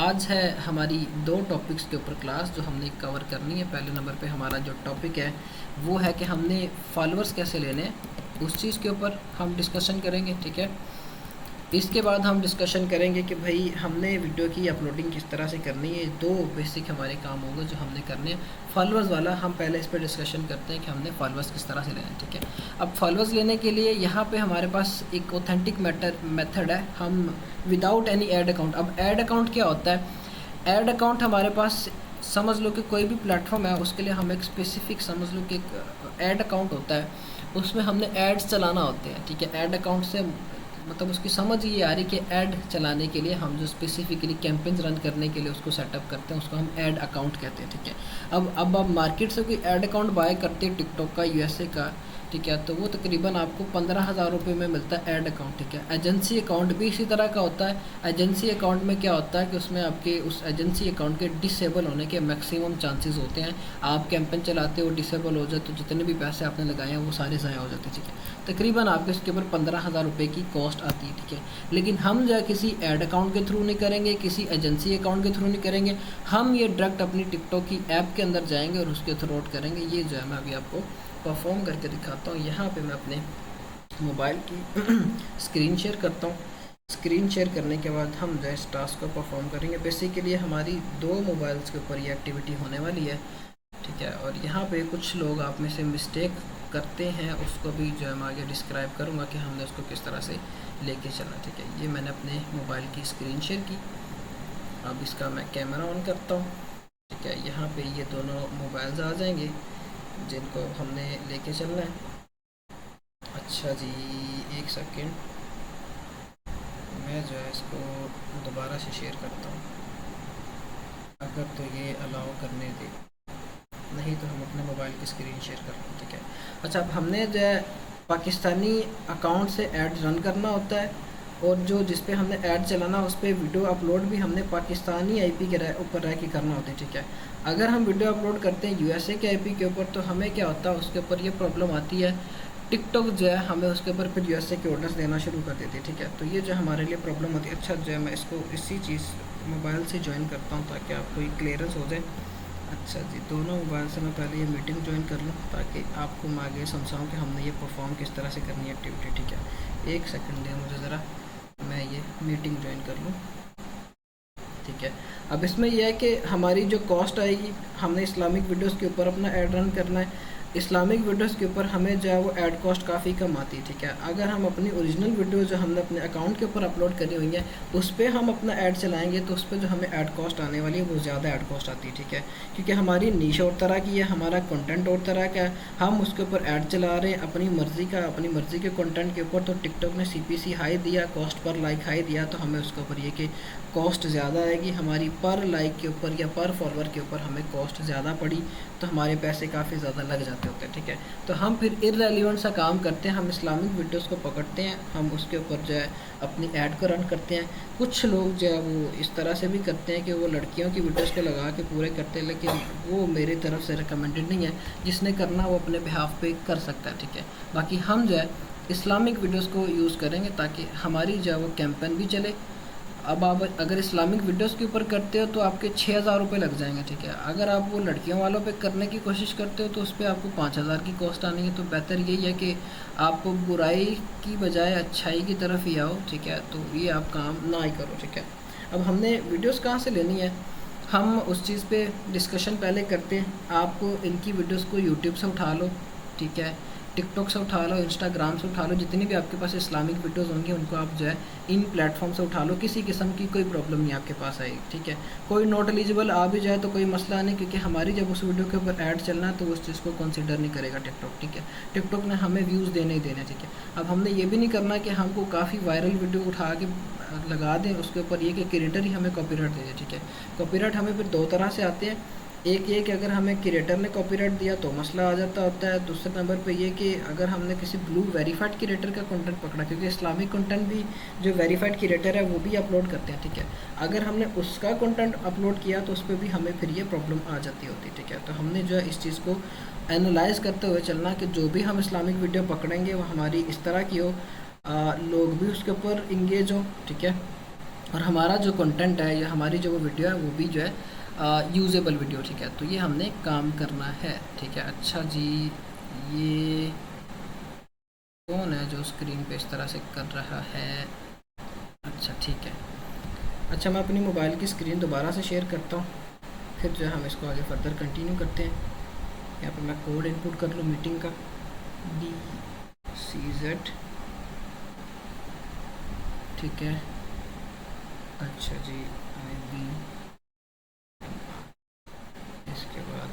आज है हमारी दो टॉपिक्स के ऊपर क्लास जो हमने कवर करनी है। पहले नंबर पे हमारा जो टॉपिक है वो है कि हमने फॉलोअर्स कैसे लेने हैं, उस चीज़ के ऊपर हम डिस्कशन करेंगे। ठीक है, इसके बाद हम डिस्कशन करेंगे कि भाई हमने वीडियो की अपलोडिंग किस तरह से करनी है। दो बेसिक हमारे काम होंगे जो हमने करने हैं। फॉलोअर्स वाला हम पहले इस पर डिस्कशन करते हैं कि हमने फॉलोअर्स किस तरह से लेना है। ठीक है, अब फॉलोअर्स लेने के लिए यहाँ पे हमारे पास एक ऑथेंटिक मेथड है। हम विदाउट एनी ऐड अकाउंट, अब ऐड अकाउंट क्या होता है? ऐड अकाउंट हमारे पास, समझ लो कि कोई भी प्लेटफॉर्म है उसके लिए हम एक स्पेसिफिक, समझ लो कि एक ऐड अकाउंट होता है, उसमें हमने एड्स चलाना होते हैं। ठीक है, ऐड अकाउंट से मतलब उसकी समझ ये आ रही कि ऐड चलाने के लिए हम जो स्पेसिफिकली कैंपेन्स रन करने के लिए उसको सेटअप करते हैं उसको हम ऐड अकाउंट कहते हैं। ठीक है, अब आप मार्केट से कोई ऐड अकाउंट बाय करते हैं टिकटॉक का, यूएसए का, ठीक है, तो वो तकरीबन आपको 15,000 रुपये में मिलता है ऐड अकाउंट। ठीक है, एजेंसी अकाउंट भी इसी तरह का होता है। एजेंसी अकाउंट में क्या होता है कि उसमें आपके उस एजेंसी अकाउंट के डिसेबल होने के मैक्सिमम चांसेस होते हैं। आप कैंपेन चलाते हो, डिसेबल हो जाए तो जितने भी पैसे आपने लगाए हैं वो सारे ज़ाया हो जाते हैं। ठीक है, तकरीबन आपके इसके ऊपर 15,000 रुपये की कॉस्ट आती है। ठीक है, लेकिन हम जो है किसी ऐड अकाउंट के थ्रू नहीं करेंगे, किसी एजेंसी अकाउंट के थ्रू नहीं करेंगे, हम ये डायरेक्ट अपनी टिकटॉक की ऐप के अंदर जाएंगे और उसके थ्रू आउट करेंगे। ये जो है मैं अभी आपको परफॉर्म करके दिखाता हूँ। यहाँ पे मैं अपने मोबाइल की स्क्रीन शेयर करता हूँ। स्क्रीन शेयर करने के बाद हम जो इस टास्क को परफॉर्म करेंगे। बेसिकली हमारी दो मोबाइल्स के ऊपर ये एक्टिविटी होने वाली है। ठीक है, और यहाँ पे कुछ लोग आप में से मिस्टेक करते हैं, उसको भी जो है मैं आगे डिस्क्राइब करूँगा कि हमने उसको किस तरह से लेके चलना। ठीक है, ये मैंने अपने मोबाइल की स्क्रीन शेयर की। अब इसका मैं कैमरा ऑन करता हूँ। ठीक है, यहाँ पे ये दोनों मोबाइल्स आ जाएंगे जिनको हमने लेके चलना है। अच्छा जी, एक सेकेंड, मैं जो है इसको दोबारा से शेयर करता हूँ, अगर तो ये अलाउ करने दे, नहीं तो हम अपने मोबाइल की स्क्रीन शेयर कर लें। ठीक है, अच्छा, अब हमने जो है पाकिस्तानी अकाउंट से ऐड रन करना होता है और जो जिस पे हमने ऐड चलाना उस पर वीडियो अपलोड भी हमने पाकिस्तानी आईपी के ऊपर रह के करना होता है। ठीक है, अगर हम वीडियो अपलोड करते हैं यूएसए के आईपी के ऊपर तो हमें क्या होता है, उसके ऊपर ये प्रॉब्लम आती है, टिकटॉक जो है हमें उसके ऊपर फिर यूएसए के ऑर्डर्स देना शुरू कर देती है। ठीक है, तो ये जो हमारे लिए प्रॉब्लम होती है। अच्छा, जो है मैं इसको इसी चीज़ मोबाइल से ज्वाइन करता हूँ ताकि आपको ये क्लियरेंस हो जाए। अच्छा जी, दोनों मोबाइल से मैं पहले ये मीटिंग ज्वाइन कर लूँ ताकि आपको मैं आगे समझाऊँ कि हमने ये परफॉर्म किस तरह से करनी है एक्टिविटी। ठीक है, एक सेकंड दें मुझे ज़रा, मैं ये मीटिंग ज्वाइन कर लूँ। ठीक है, अब इसमें यह है कि हमारी जो कॉस्ट आएगी, हमने इस्लामिक वीडियोस के ऊपर अपना ऐड रन करना है। इस्लामिक वीडियोस के ऊपर हमें जो है वो ऐड कॉस्ट काफ़ी कम आती है। ठीक है, अगर हम अपनी ओरिजिनल वीडियो जो हमने अपने अकाउंट के ऊपर अपलोड करी हुई है उस पर हम अपना ऐड चलाएंगे तो उस पर जो हमें ऐड कॉस्ट आने वाली है वो ज़्यादा ऐड कॉस्ट आती है। ठीक है, क्योंकि हमारी नीश और तरह की है, हमारा कंटेंट और तरह का है, हम उसके ऊपर ऐड चला रहे हैं अपनी मर्ज़ी का, अपनी मर्ज़ी के कंटेंट के ऊपर। तो टिकटॉक ने CPC हाई दिया, कॉस्ट पर लाइक हाई दिया, तो हमें उसके ऊपर ये कि कॉस्ट ज़्यादा आएगी हमारी, पर लाइक के ऊपर या पर फॉलोअर के ऊपर हमें कॉस्ट ज़्यादा पड़ी तो हमारे पैसे काफ़ी ज़्यादा लग जाते होते हैं। ठीक है, तो हम फिर इररेलेवेंट सा काम करते हैं, हम इस्लामिक वीडियोस को पकड़ते हैं, हम उसके ऊपर जो है अपनी ऐड को रन करते हैं। कुछ लोग जो है वो इस तरह से भी करते हैं कि वो लड़कियों की वीडियोस को लगा के पूरे करते हैं, लेकिन वो मेरी तरफ से रिकमेंडेड नहीं है। जिसने करना वो अपने बिहाफ पे कर सकता है। ठीक है, बाकी हम जो है इस्लामिक वीडियोस को यूज़ करेंगे ताकि हमारी जो है वो कैंपेन भी चले। अब आप अगर इस्लामिक वीडियोस के ऊपर करते हो तो आपके 6,000 रुपये लग जाएंगे। ठीक है, अगर आप वो लड़कियों वालों पे करने की कोशिश करते हो तो उस पर आपको 5,000 की कॉस्ट आनी है। तो बेहतर यही है कि आप बुराई की बजाय अच्छाई की तरफ ही आओ। ठीक है, तो ये आप काम ना ही करो। ठीक है, अब हमने वीडियोस कहाँ से लेनी है, हम उस चीज़ पे डिस्कशन पहले करते हैं। आप इनकी वीडियोस को यूट्यूब से उठा लो, ठीक है, टिकटॉक से उठा लो, इंस्टाग्राम से उठा लो, जितनी भी आपके पास इस्लामिक वीडियोस होंगी उनको आप जो है इन प्लेटफॉर्म से उठा लो। किसी किस्म की कोई प्रॉब्लम नहीं आपके पास आएगी। ठीक है, कोई नॉट एलिजिबल आ भी जाए तो कोई मसला नहीं, क्योंकि हमारी जब उस वीडियो के ऊपर ऐड चलना है तो उस चीज़ को कंसिडर नहीं करेगा टिकटॉक। ठीक है, टिकटॉक ने हमें व्यूज़ देने ही देने। ठीक है, अब हमने ये भी नहीं करना कि हमको काफ़ी वायरल वीडियो उठा के लगा दें उसके ऊपर ये कि क्रिएटर ही हमें कॉपीराइट दे दे। ठीक है, कॉपीराइट हमें फिर दो तरह से आते हैं। एक ये कि अगर हमें क्रिएटर ने कॉपीराइट दिया तो मसला आ जाता होता है। दूसरे नंबर पे ये कि अगर हमने किसी ब्लू वेरीफाइड क्रिएटर का कंटेंट पकड़ा, क्योंकि इस्लामिक कंटेंट भी जो वेरीफाइड क्रिएटर है वो भी अपलोड करते हैं। ठीक है, अगर हमने उसका कंटेंट अपलोड किया तो उस पर भी हमें फिर ये प्रॉब्लम आ जाती होती है। ठीक है, तो हमने जो है इस चीज़ को एनालाइज करते हुए चलना कि जो भी हम इस्लामिक वीडियो पकड़ेंगे वो हमारी इस तरह की हो, लोग भी उसके ऊपर इंगेज हो। ठीक है, और हमारा जो कंटेंट है या हमारी जो वो वीडियो है वो भी जो है यूज़ेबल वीडियो, ठीक है। तो ये हमने काम करना है, ठीक है। अच्छा जी, ये कौन है जो स्क्रीन पे इस तरह से कर रहा है? अच्छा ठीक है। अच्छा, मैं अपनी मोबाइल की स्क्रीन दोबारा से शेयर करता हूँ, फिर जो है हम इसको आगे फर्दर कंटिन्यू करते हैं। यहाँ पे मैं कोड इनपुट कर लूँ मीटिंग का, DCZ, ठीक है। अच्छा जी, IB, इसके बाद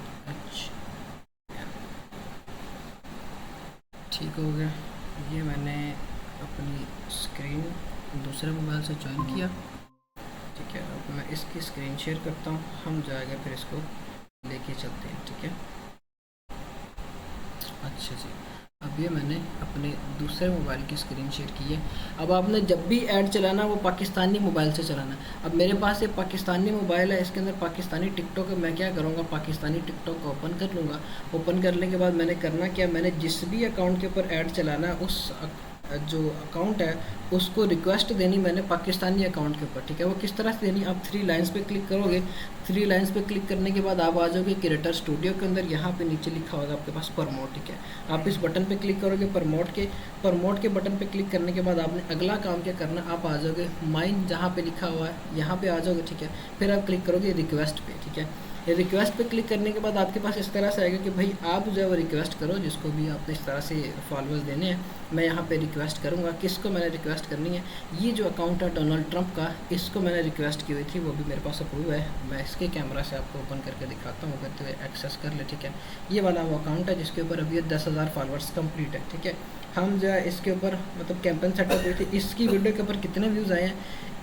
ठीक हो गया। ये मैंने अपनी स्क्रीन दूसरे मोबाइल से ज्वाइन किया, ठीक है। अब मैं इसकी स्क्रीन शेयर करता हूँ, हम जाएगा फिर इसको लेके चलते हैं, ठीक है। अच्छा जी, अब ये मैंने अपने दूसरे मोबाइल की स्क्रीन शेयर की है। अब आपने जब भी ऐड चलाना वो पाकिस्तानी मोबाइल से चलाना है। अब मेरे पास एक पाकिस्तानी मोबाइल है, इसके अंदर पाकिस्तानी टिकटॉक है। मैं क्या करूँगा, पाकिस्तानी टिकटॉक को ओपन कर लूँगा। ओपन करने के बाद मैंने करना क्या, मैंने जिस भी अकाउंट के ऊपर ऐड चलाना है उस जो अकाउंट है उसको रिक्वेस्ट देनी मैंने पाकिस्तानी अकाउंट के ऊपर, ठीक है। वो किस तरह से देनी, आप 3 लाइन्स पे क्लिक करोगे। 3 लाइन्स पे क्लिक करने के बाद आप आ जाओगे क्रिएटर स्टूडियो के अंदर। यहाँ पे नीचे लिखा होगा आपके पास प्रमोट, ठीक है। आप इस बटन पे क्लिक करोगे, प्रमोट के बटन पे क्लिक करने के बाद आपने अगला काम क्या करना, आप आ जाओगे माइन जहाँ पे लिखा हुआ है यहाँ पे आ जाओगे, ठीक है। फिर आप क्लिक करोगे रिक्वेस्ट पे, ठीक है। ये रिक्वेस्ट पे क्लिक करने के बाद आपके पास इस तरह से आएगा कि भाई आप जो है वो रिक्वेस्ट करो जिसको भी आपने इस तरह से फॉलोअर्स देने हैं। मैं यहाँ पे रिक्वेस्ट करूँगा, किसको मैंने रिक्वेस्ट करनी है, ये जो अकाउंट है डोनाल्ड ट्रंप का, इसको मैंने रिक्वेस्ट की हुई थी, वो भी मेरे पास अप्रूव है। मैं इसके कैमरा से आपको ओपन करके दिखाता हूँ, अगर तो एक्सेस कर ले, ठीक है। ये वाला वो अकाउंट है जिसके ऊपर अभी 10,000 फॉलोअर्स कंप्लीट है, ठीक है। हम जो है इसके ऊपर मतलब कैंपेन सेटअप हुई थी, इसकी वीडियो के ऊपर कितने व्यूज़ आए हैं,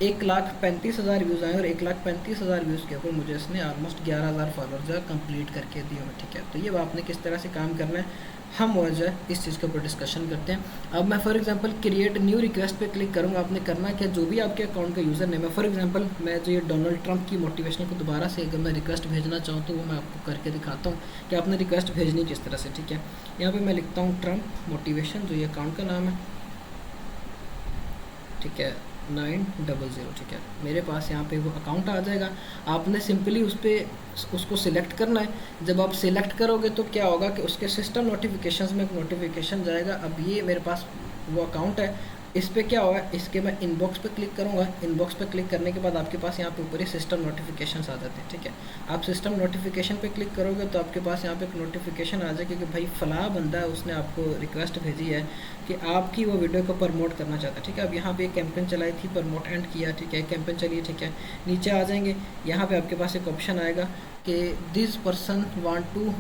1,35,000 व्यूज़ आए। और 1,35,000 व्यूज़ के ऊपर मुझे इसने ऑलमोस्ट 11,000 फॉलोअर जो है कंप्लीट करके दिए हुए, ठीक है। तो ये आपने किस तरह से काम करना है हम वो जो है इस चीज़ के ऊपर डिस्कशन करते हैं। अब मैं for example create new request पे क्लिक करूँगा। आपने करना क्या, जो भी आपके अकाउंट का यूज़र नेम है, फॉर एग्जांपल मैं जो ये डोनाल्ड ट्रंप की मोटिवेशनल को दोबारा से अगर मैं रिक्वेस्ट भेजना चाहूँ तो वो मैं आपको करके दिखाता हूँ कि आपने रिक्वेस्ट भेजनी किस तरह से, ठीक है। यहाँ पर मैं लिखता हूँ ट्रंप मोटिवेशन, जो ये अकाउंट का नाम है, ठीक है, 900, ठीक है। मेरे पास यहाँ पे वो अकाउंट आ जाएगा। आपने सिंपली उसको सिलेक्ट करना है। जब आप सिलेक्ट करोगे तो क्या होगा कि उसके सिस्टम नोटिफिकेशंस में एक नोटिफिकेशन जाएगा। अब ये मेरे पास वो अकाउंट है, इस पर क्या होगा, इसके मैं इनबॉक्स पे क्लिक करूँगा। इनबॉक्स पे क्लिक करने के बाद आपके पास यहाँ पे ऊपर ही सिस्टम नोटिफिकेशंस आ जाते हैं, ठीक है। आप सिस्टम नोटिफिकेशन पे क्लिक करोगे तो आपके पास यहाँ पे एक नोटिफिकेशन आ जाएगी कि भाई फलां बंदा है, उसने आपको रिक्वेस्ट भेजी है कि आपकी वो वीडियो को प्रमोट करना चाहता है, ठीक है। अब यहाँ पे एक कैंपेन चलाई थी, प्रमोट एंड किया, ठीक है, कैंपेन चलिए, ठीक है। नीचे आ जाएंगे, यहाँ पे आपके पास एक ऑप्शन आएगा कि दिस पर्सन वांट टू,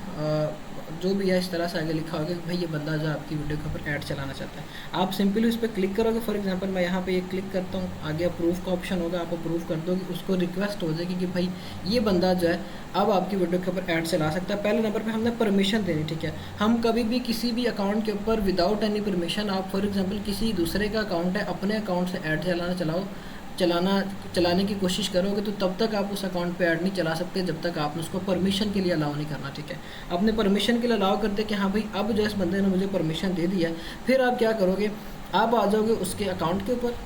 जो भी है इस तरह से आगे लिखा होगा कि भाई ये बंदा जो आपकी वीडियो के ऊपर ऐड चलाना चाहता है। आप सिंपली उस पर क्लिक करोगे। फॉर एग्जांपल मैं यहाँ पे ये क्लिक करता हूँ, आगे अप्रूव का ऑप्शन होगा, आप अप्रूव कर दोगे, उसको रिक्वेस्ट हो जाएगी कि भाई ये बंदा जो है अब आपकी वीडियो के ऊपर ऐड चला सकता है। पहले नंबर पर हमने परमिशन देनी, ठीक है। हम कभी भी किसी भी अकाउंट के ऊपर विदाउट एनी परमिशन, आप फॉर एग्जाम्पल किसी दूसरे का अकाउंट है, अपने अकाउंट से ऐड चलाने की कोशिश करोगे तो तब तक आप उस अकाउंट पे ऐड नहीं चला सकते जब तक आपने उसको परमिशन के लिए अलाउ नहीं करना, ठीक है। आपने परमिशन के लिए अलाउ कर दे कि हाँ भाई अब जो इस बंदे ने मुझे परमिशन दे दिया है, फिर आप क्या करोगे, आप आ जाओगे उसके अकाउंट के ऊपर।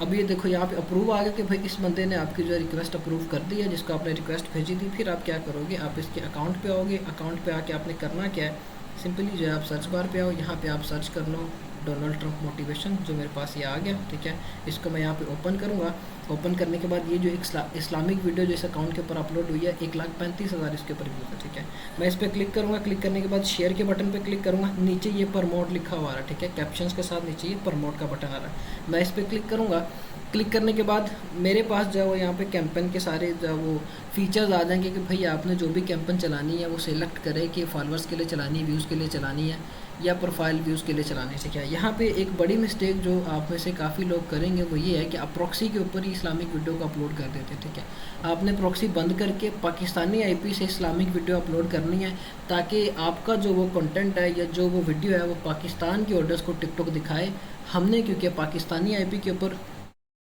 अब ये देखो यहाँ पे अप्रूव आ गया कि भाई इस बंदे ने आपकी जो रिक्वेस्ट अप्रूव कर दी है जिसको आपने रिक्वेस्ट भेजी थी। फिर आप क्या करोगे, आप इसके अकाउंट पे आओगे। अकाउंट पे आके आपने करना क्या है, सिंपली जो है आप सर्च बार पे आओ, यहाँ पे आप सर्च कर लो डोनाल्ड ट्रंप मोटिवेशन, जो मेरे पास ये आ गया, ठीक है। इसको मैं यहाँ पे ओपन करूँगा। ओपन करने के बाद ये जो इस्लामिक वीडियो जो इस अकाउंट के ऊपर अपलोड हुई है, 1,35,000 इसके ऊपर व्यूज़ है, ठीक है। मैं इस पर क्लिक करूँगा। क्लिक करने के बाद शेयर के बटन पर क्लिक करूँगा। नीचे ये प्रमोट लिखा हुआ है, ठीक है, कैप्शंस के साथ नीचे ये प्रमोट का बटन आ रहा है। मैं इस पर क्लिक करूँगा। क्लिक करने के बाद मेरे पास जो है वो यहाँ पे कैंपेन के सारे जो वो फीचर्स आ जाएंगे कि भाई आपने जो भी कैंपेन चलानी है वो सिलेक्ट करें कि फॉलोअर्स के लिए चलानी है, व्यूज़ के लिए चलानी है या प्रोफाइल व्यूज़ के लिए चलाने से। क्या यहाँ पे एक बड़ी मिस्टेक जो आप में से काफ़ी लोग करेंगे वो ये है कि आप प्रॉक्सी के ऊपर ही इस्लामिक वीडियो को अपलोड कर देते हैं, ठीक है। आपने प्रॉक्सी बंद करके पाकिस्तानी IP से इस्लामिक वीडियो अपलोड करनी है ताकि आपका जो वो कंटेंट है या जो वो वीडियो है वो पाकिस्तान की ऑडियंस को टिकटॉक दिखाए। हमने क्योंकि पाकिस्तानी IP के ऊपर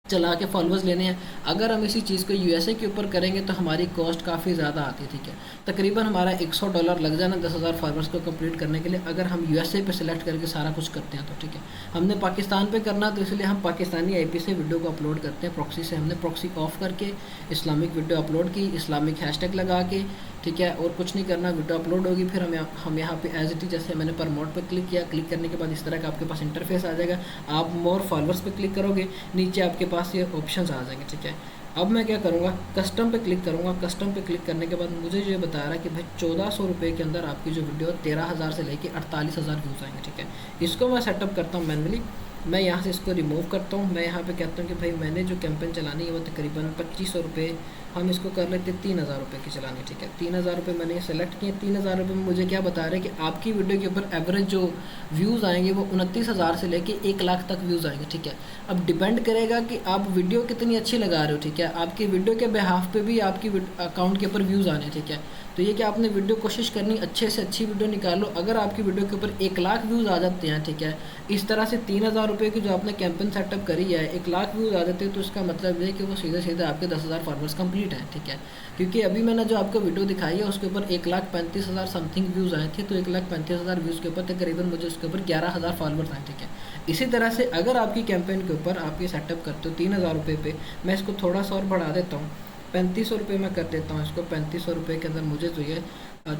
चला के फॉलोअर्स लेने हैं। अगर हम इसी चीज़ को यूएसए के ऊपर करेंगे तो हमारी कॉस्ट काफ़ी ज़्यादा आती है, ठीक है। तकरीबन हमारा $100 लग जाना 10,000 फॉलोअर्स को कंप्लीट करने के लिए, अगर हम यूएसए पे सिलेक्ट करके सारा कुछ करते हैं तो, ठीक है। हमने पाकिस्तान पे करना तो इसलिए हम पाकिस्तानी आईपी से वीडियो को अपलोड करते हैं, प्रॉक्सी से। हमने प्रॉक्सी ऑफ करके इस्लामिक वीडियो अपलोड की, इस्लामिक हैशटैग लगा के, ठीक है, और कुछ नहीं करना। वीडियो अपलोड होगी, फिर हम यहाँ पे एज इट इज जैसे मैंने प्रमोट पे क्लिक किया, क्लिक करने के बाद इस तरह का आपके पास इंटरफेस आ जाएगा। आप मोर फॉलोअर्स पे क्लिक करोगे, नीचे आपके पास ये ऑप्शंस आ जाएंगे, ठीक है। अब मैं क्या करूँगा, कस्टम पे क्लिक करूँगा। कस्टम पे क्लिक करने के बाद मुझे जो बता रहा है कि भाई 1400 रुपये के अंदर आपकी जो वीडियो 13,000 से लेके 48,000 व्यूज़ आएंगे, ठीक है। इसको मैं सेटअप करता हूँ मैनुअली। मैं यहाँ से इसको रिमूव करता हूँ। मैं यहाँ पे कहता हूँ कि भाई मैंने जो कैंपेन चलानी है वो तकरीबन 2500 रुपये, हम इसको कर लेते 3,000 रुपये की चलानी, ठीक है। 3,000 रुपये मैंने सेलेक्ट किए। 3,000 रुपये में मुझे क्या बता रहे हैं कि आपकी वीडियो के ऊपर एवरेज जो व्यूज़ आएंगे वो 29,000 से लेके 1 लाख तक व्यूज़ आएंगे, ठीक है। अब डिपेंड करेगा कि आप वीडियो कितनी अच्छी लगा रहे हो, ठीक है। आपकी वीडियो के बिहाफ पे भी आपकी अकाउंट के ऊपर व्यूज़ आने, ठीक है। तो ये कि आपने वीडियो कोशिश करनी अच्छे से अच्छी वीडियो निकालो। अगर आपकी वीडियो के ऊपर 1 लाख व्यूज़ आ जाते हैं, ठीक है, इस तरह से 3,000 रुपये की जो आपने कैंपेन सेटअप करी है 1 लाख व्यूज़ आ जाते हैं, तो इसका मतलब ये कि वो सीधे सीधे आपके 10,000 फॉलोअर्स कंप्लीट हैं, ठीक है। क्योंकि अभी मैंने जो आपको वीडियो दिखाई है उसके ऊपर 1,35,000 समथिंग व्यूज़ आए थे, तो 1,35,000 व्यूज़ के ऊपर तकरीबन मुझे उसके ऊपर 11,000 फॉलोअर्स आए, ठीक है। इसी तरह से अगर आपकी कैंपेन के ऊपर आप ये सेटअप करते हो 3,000 रुपये पे, मैं इसको थोड़ा सा और बढ़ा देता हूँ, 3,500 रुपये मैं कर देता हूँ इसको। 3,500 रुपये के अंदर मुझे जो ये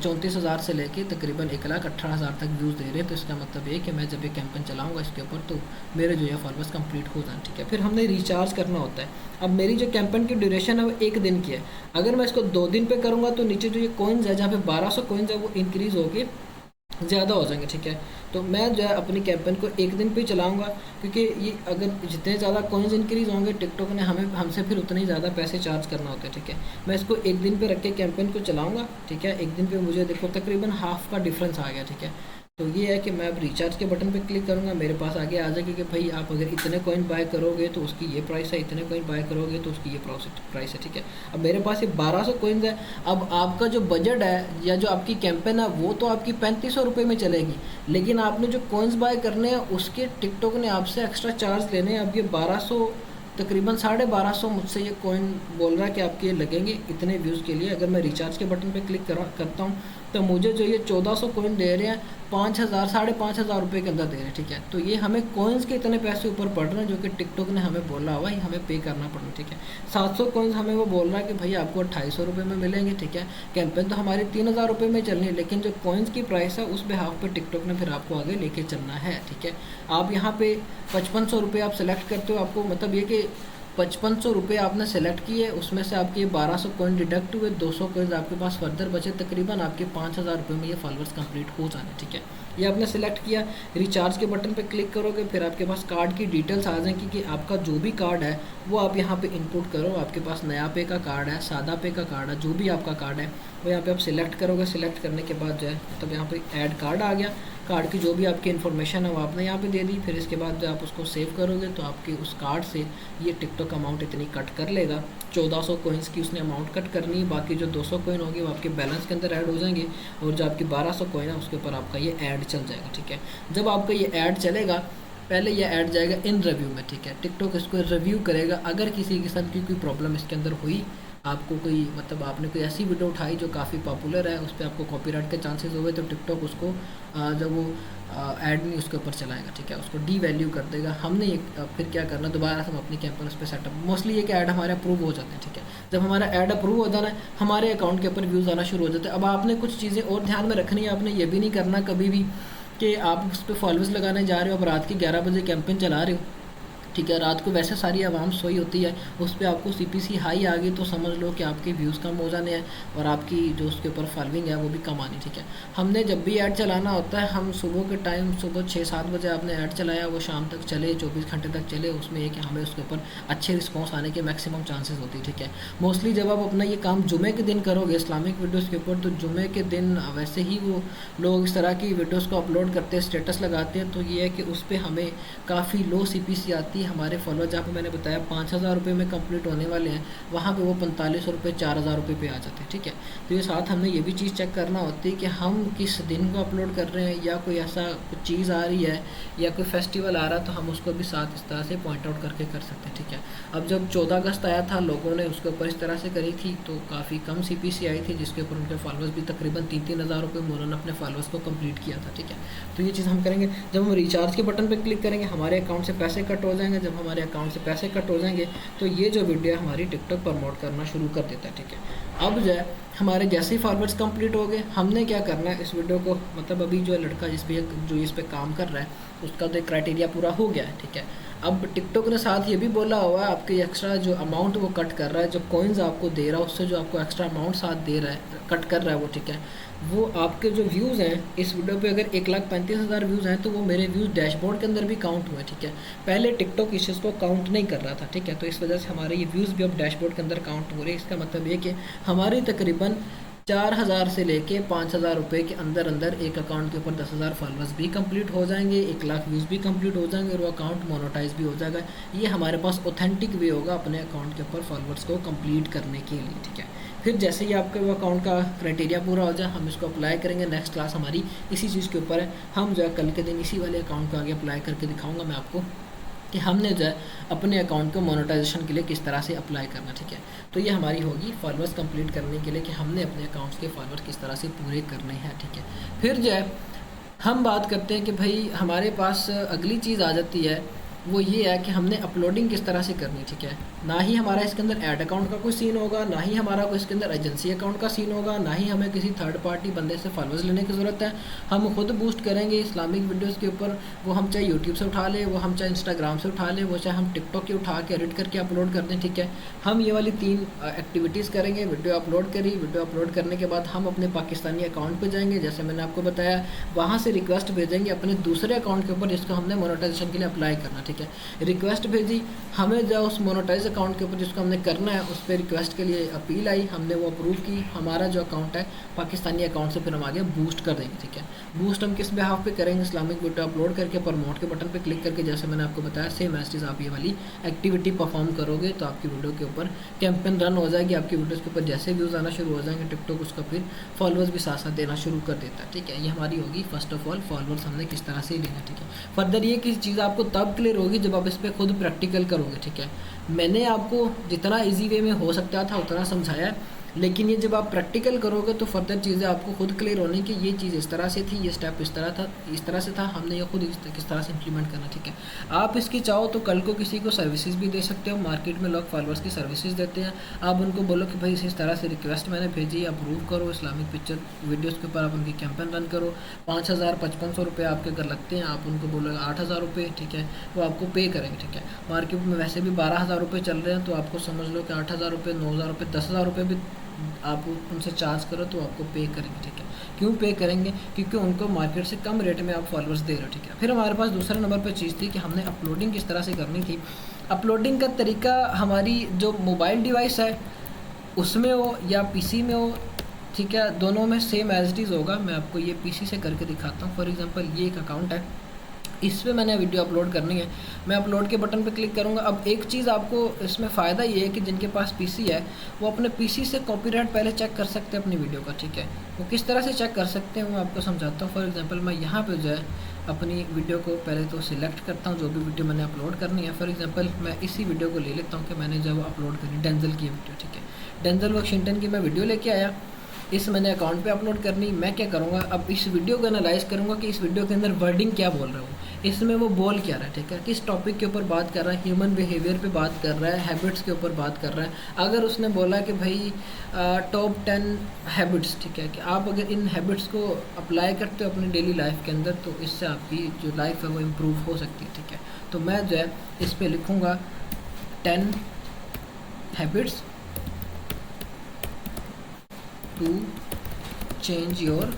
34,000 से लेके तकरीबन 1,18,000 तक व्यूज़ दे रहे हैं। तो इसका मतलब ये कि मैं जब ये कैंपेन चलाऊंगा इसके ऊपर तो मेरे जो है फॉलोअर्स कंप्लीट हो जाए, ठीक है। फिर हमने रिचार्ज करना होता है। अब मेरी जो कैंपेन की ड्यूरेशन है वो 1 दिन की है। अगर मैं इसको 2 दिन पे करूँगा तो नीचे जो ये कॉइन्स है जहाँ पे 1200 कॉइन्स है वो इंक्रीज़ होके ज़्यादा हो जाएंगे, ठीक है। तो मैं जो है अपनी कैंपेन को 1 दिन पे ही चलाऊँगा, क्योंकि ये अगर जितने ज़्यादा कॉइन्स इंक्रीज़ होंगे टिकटॉक ने हमसे फिर उतने ही ज़्यादा पैसे चार्ज करना होता है, ठीक है। मैं इसको 1 दिन पे रख के कैंपेन को चलाऊँगा, ठीक है। 1 दिन पे मुझे देखो तकरीबन हाफ का डिफरेंस आ गया, ठीक है। तो ये है कि मैं अब रिचार्ज के बटन पे क्लिक करूँगा, मेरे पास आगे आ जाएगी कि भाई आप अगर इतने कॉइन बाय करोगे तो उसकी ये प्राइस है, इतने कॉइन बाय करोगे तो उसकी ये प्राइस है, ठीक है। अब मेरे पास ये 1200 कॉइन्स है। अब आपका जो बजट है या जो आपकी कैंपेन है वो तो आपकी 3,500 रुपये में चलेगी, लेकिन आपने जो कॉइन्स बाय करने हैं उसके टिकटॉक ने आपसे एक्स्ट्रा चार्ज लेने हैं। अब ये 1200 तकरीबन 1250 मुझसे ये कॉइन बोल रहा है कि आपके लगेंगे इतने व्यूज़ के लिए। अगर मैं रिचार्ज के बटन पे क्लिक करता हूँ तो मुझे जो ये 1400 कॉइन दे रहे हैं 5,000 5,500 रुपये के अंदर दे रहे हैं, ठीक है। तो ये हमें कॉइन्स के इतने पैसे ऊपर पड़ रहे हैं जो कि टिकटॉक ने हमें बोला हुआ है हमें पे करना पड़ना, ठीक है। 700 कॉइन्स हमें वो बोल रहा है कि भाई आपको 250 रुपये में मिलेंगे, ठीक है। कैंपेन तो हमारी 3,000 रुपये में चलनी है, लेकिन जो कॉइन्स की प्राइस है उस बिहाफ पे टिकटॉक ने फिर आपको आगे लेके चलना है, ठीक है। आप यहाँ पे 5,500 रुपये आप सेलेक्ट करते हो, आपको मतलब ये कि 5,500 रुपये आपने सेलेक्ट किए, उसमें से आपके 1200 कॉइन डिडक्ट हुए, 200 कॉइन्स आपके पास फर्दर बचे, तकरीबन आपके 5,000 रुपये में ये फॉलोअर्स कंप्लीट हो जाने, ठीक है। ये आपने सेलेक्ट किया, रिचार्ज के बटन पे क्लिक करोगे, फिर आपके पास कार्ड की डिटेल्स आ जाएंगी कि आपका जो भी कार्ड है वो आप यहाँ पे इनपुट करो। आपके पास नया पे का कार्ड है, सादा पे का कार्ड है, जो भी आपका कार्ड है वो यहाँ पे आप सिलेक्ट करोगे। सिलेक्ट करने के बाद जो है तब यहाँ पे ऐड कार्ड आ गया, कार्ड की जो भी आपकी इन्फॉर्मेशन है वो आपने यहाँ पे दे दी। फिर इसके बाद जो आप उसको सेव करोगे तो आपके उस कार्ड से ये टिकटॉक अमाउंट इतनी कट कर लेगा। 1400 कॉइन्स की उसने अमाउंट कट करनी है, बाकी जो 200 कॉइन होगी वो आपके बैलेंस के अंदर ऐड हो जाएंगे, और जो आपकी 1200 कॉइन है उसके ऊपर आपका ये ऐड चल जाएगा, ठीक है। जब आपका ये ऐड चलेगा, पहले ये ऐड जाएगा इन रिव्यू में, ठीक है। टिकटॉक इसको रिव्यू करेगा। अगर किसी किस्म की कोई प्रॉब्लम इसके अंदर हुई, आपको कोई मतलब आपने कोई ऐसी वीडियो उठाई जो काफ़ी पॉपुलर है, उस पर आपको कॉपीराइट के चांसेस हुए, तो टिकटॉक उसको जब वो ऐड नहीं उसके ऊपर चलाएगा, ठीक है, उसको डी वैल्यू कर देगा। हमने एक फिर क्या करना, दोबारा हम अपनी कैंपेन उस पर सेटअप, मोस्टली ये कि ऐड हमारे अप्रूव हो जाते हैं, ठीक है। जब हमारा ऐड अप्रूव हो जाना है, हमारे अकाउंट के ऊपर व्यूज़ आना शुरू हो जाते हैं। अब आपने कुछ चीज़ें और ध्यान में रखनी है, आपने ये भी नहीं करना कभी भी कि आप उस पर फॉलोअर्स लगाने जा रहे हो, अब रात के 11 बजे कैंपेन चला रहे हो, ठीक है। रात को वैसे सारी आवाम सोई होती है, उस पर आपको CPC हाई आ गई तो समझ लो कि आपके व्यूज़ कम हो जाने हैं और आपकी जो उसके ऊपर फॉलोइंग है वो भी कम आनी, ठीक है। हमने जब भी ऐड चलाना होता है, हम सुबह के टाइम सुबह 6-7 बजे आपने ऐड चलाया, वो शाम तक चले, 24 घंटे तक चले, उसमें एक हमें उसके ऊपर अच्छे रिस्पॉन्स आने के मैक्सिमम चांसेस होती है, ठीक है। मोस्टली जब आप अपना ये काम जुमे के दिन करोगे इस्लामिक वीडियोज़ के ऊपर, तो जुमे के दिन वैसे ही वो लोग इस तरह की वीडियोज़ को अपलोड करते हैं, स्टेटस लगाते हैं, तो ये है कि उस पर हमें काफ़ी लो CPC आती है, हमारे फॉलोअर जहाँ पे मैंने बताया 5,000 रुपये में कंप्लीट होने वाले हैं, वहाँ पे वो 45 रुपये 4,000 रुपये पे आ जाते हैं। ठीक है, तो ये साथ हमने ये भी चीज़ चेक करना होती है कि हम किस दिन को अपलोड कर रहे हैं, या कोई ऐसा कुछ चीज़ आ रही है या कोई फेस्टिवल आ रहा है तो हम उसको भी साथ इस तरह से पॉइंट आउट करके कर सकते हैं। ठीक है, अब जब 14 अगस्त आया था, लोगों ने उसके ऊपर इस तरह से करी थी तो काफ़ी कम CPC आई थी, जिसके ऊपर उनके फॉलोअर्स भी तकरीबन 3-3 हज़ार रुपये में उन्होंने अपने फॉलोअर्स को कंप्लीट किया था। ठीक है, तो ये चीज़ हम करेंगे। जब हम रिचार्ज के बटन पर क्लिक करेंगे हमारे अकाउंट से पैसे कट हो जाएंगे। जब हमारे अकाउंट से पैसे कट हो जाएंगे तो ये जो वीडियो हमारी टिकटॉक प्रमोट करना शुरू कर देता है। ठीक है, अब जो है हमारे जैसे ही फॉरवर्ड्स कंप्लीट हो गए, हमने क्या करना है, इस वीडियो को मतलब अभी जो लड़का जो इस पे काम कर रहा है उसका तो एक क्राइटेरिया पूरा हो गया है। ठीक है, अब टिकटॉक ने साथ ये भी बोला हुआ है आपके एक्स्ट्रा जो अमाउंट वो कट कर रहा है, जो कॉइन्स आपको दे रहा है उससे जो आपको एक्स्ट्रा अमाउंट साथ दे रहा है, कट कर रहा है वो। ठीक है, वो आपके जो व्यूज़ हैं इस वीडियो पे अगर 1,35,000 व्यूज़ हैं तो वो मेरे व्यूज़ डैशबोर्ड के अंदर भी काउंट हुए। ठीक है, पहले टिकटॉक इस चीज़ को काउंट नहीं कर रहा था। ठीक है, तो इस वजह से हमारे ये व्यूज़ भी अब डैशबोर्ड के अंदर काउंट हो रहे हैं। इसका मतलब ये कि हमारी तकरीबन 4,000 से लेके 5,000 रुपये के अंदर अंदर एक अकाउंट के ऊपर 10,000 फॉलोअर्स भी कंप्लीट हो जाएंगे, 1,00,000 व्यूज़ भी कंप्लीट हो जाएंगे और वो अकाउंट मोनेटाइज भी हो जाएगा। ये हमारे पास ऑथेंटिक वे होगा अपने अकाउंट के ऊपर फॉलोअर्स को कंप्लीट करने के लिए। ठीक है, फिर जैसे ही आपके वो अकाउंट का क्राइटेरिया पूरा हो जाए हम इसको अप्लाई करेंगे। नेक्स्ट क्लास हमारी इसी चीज़ के ऊपर है। हम जो है कल के दिन इसी वाले अकाउंट को आगे अप्लाई करके दिखाऊंगा मैं आपको कि हमने जो है अपने अकाउंट को मोनेटाइजेशन के लिए किस तरह से अप्लाई करना। ठीक है, तो ये हमारी होगी फॉलोअर्स कंप्लीट करने के लिए कि हमने अपने अकाउंट्स के फॉलोअर्स किस तरह से पूरे करने हैं। ठीक है, फिर जो है हम बात करते हैं कि भाई हमारे पास अगली चीज़ आ जाती है, वो ये है कि हमने अपलोडिंग किस तरह से करनी। ठीक है, ना ही हमारा इसके अंदर ऐड अकाउंट का कोई सीन होगा, ना ही हमारा कोई इसके अंदर एजेंसी अकाउंट का सीन होगा, ना ही हमें किसी थर्ड पार्टी बंदे से फॉलोअर्स लेने की ज़रूरत है। हम खुद बूस्ट करेंगे इस्लामिक वीडियोज़ के ऊपर, वो हम चाहे यूट्यूब से उठा लें, वो हम चाहे इंस्टाग्राम से उठा लें, वो चाहे हम टिकटॉक के उठा के एडिट करके अपलोड कर दें। ठीक है, हम ये वाली 3 एक्टिविटीज़ करेंगे। वीडियो अपलोड करी, वीडियो अपलोड करने के बाद हम अपने पाकिस्तानी अकाउंट पर जाएंगे, जैसे मैंने आपको बताया, वहाँ से रिक्वेस्ट भेजेंगे अपने दूसरे अकाउंट के ऊपर जिसको हमने मोनेटाइजेशन के लिए अप्लाई करना। ठीक है, रिक्वेस्ट भेजी, हमें जो उस मोनेटाइज अकाउंट के ऊपर जिसको हमने करना है उस पर रिक्वेस्ट के लिए अपील आई, हमने वो अप्रूव की, हमारा जो अकाउंट है पाकिस्तानी अकाउंट से फिर हम आगे बूस्ट कर देंगे। ठीक है, बूस्ट हम किस बिहाफ पे करेंगे, इस्लामिक वीडियो अपलोड करके प्रमोट के बटन पे क्लिक करके, जैसे मैंने आपको बताया सेम एज आप ये वाली एक्टिविटी परफॉर्म करोगे तो आपकी वीडियो के ऊपर कैंपेन रन हो जाएगी। आपकी वीडियोज़ के ऊपर जैसे व्यूज़ आना शुरू हो जाएंगे टिकटॉक उसका फिर फॉलोअर्स भी साथ साथ देना शुरू कर देता है। ठीक है, ये हमारी होगी फर्स्ट ऑफ ऑल फॉलोअर्स हमने किस तरह से लेना। ठीक है, फर्दर ये किसी चीज़ आपको तब क्लियर होगी जब आप इस पर खुद प्रैक्टिकल करोगे। ठीक है, मैंने आपको जितना इजी वे में हो सकता था उतना समझाया, लेकिन ये जब आप प्रैक्टिकल करोगे तो फर्दर चीज़ें आपको खुद क्लियर होने की, ये चीज़ इस तरह से थी, ये स्टेप इस तरह से था, हमने ये खुद किस तरह से इंप्लीमेंट करना। ठीक है, आप इसकी चाहो तो कल को किसी को सर्विसेज भी दे सकते हो। मार्केट में लोग फॉलोअर्स की सर्विसेज देते हैं, आप उनको बोलो कि भाई इस तरह से रिक्वेस्ट मैंने भेजी, अप्रूव करो, इस्लामिक पिक्चर वीडियोज़ के ऊपर आप उनकी कैंपेन रन करो, 5,000-5,500 रुपये आपके अगर लगते हैं, आप उनको बोलो 8,000 रुपये। ठीक है, वो आपको पे करेंगे। ठीक है, मार्केट में वैसे भी 12,000 रुपये चल रहे हैं, तो आपको समझ लो कि 8,000 रुपये, 9,000 रुपये, 10,000 रुपये भी आप उनसे चार्ज करो तो आपको पे करेंगे। ठीक है, क्यों पे करेंगे, क्योंकि उनको मार्केट से कम रेट में आप फॉलोअर्स दे रहे हो। ठीक है, फिर हमारे पास दूसरे नंबर पर चीज़ थी कि हमने अपलोडिंग किस तरह से करनी थी। अपलोडिंग का तरीका हमारी जो मोबाइल डिवाइस है उसमें हो या पीसी में हो, ठीक है, दोनों में सेम एज इट इज़ होगा। मैं आपको ये पीसी से करके दिखाता हूँ। फॉर एग्जांपल ये एक अकाउंट है, इस पर मैंने वीडियो अपलोड करनी है, मैं अपलोड के बटन पर क्लिक करूँगा। अब एक चीज़ आपको इसमें फ़ायदा ये है कि जिनके पास पीसी है वो अपने पीसी से कॉपीराइट पहले चेक कर सकते हैं अपनी वीडियो का। ठीक है, वो किस तरह से चेक कर सकते हैं वो आपको समझाता हूँ। फॉर एग्जांपल मैं यहाँ पे जो है अपनी वीडियो को पहले तो सिलेक्ट करता हूँ, जो भी वीडियो मैंने अपलोड करनी है। फॉर एग्जांपल मैं इसी वीडियो को ले लेता हूँ कि मैंने जब अपलोड करी डेंजल की वीडियो। ठीक है, डेंजल वाशिंगटन की मैं वीडियो लेके आया, इस मैंने अकाउंट पे अपलोड करनी। मैं क्या करूँगा, अब इस वीडियो को एनालाइज करूँगा कि इस वीडियो के अंदर वर्डिंग क्या बोल रहा हूँ, इसमें वो बोल क्या रहा है। ठीक है, किस टॉपिक के ऊपर बात कर रहा है, ह्यूमन बिहेवियर पे बात कर रहा है, हैबिट्स के ऊपर बात कर रहा है। अगर उसने बोला कि भाई टॉप 10 हैबिट्स, ठीक है, कि आप अगर इन हैबिट्स को अप्लाई करते हो अपनी डेली लाइफ के अंदर तो इससे आपकी जो लाइफ है वो इम्प्रूव हो सकती है। ठीक है, तो मैं जो है इस पर लिखूँगा 10 habits to change your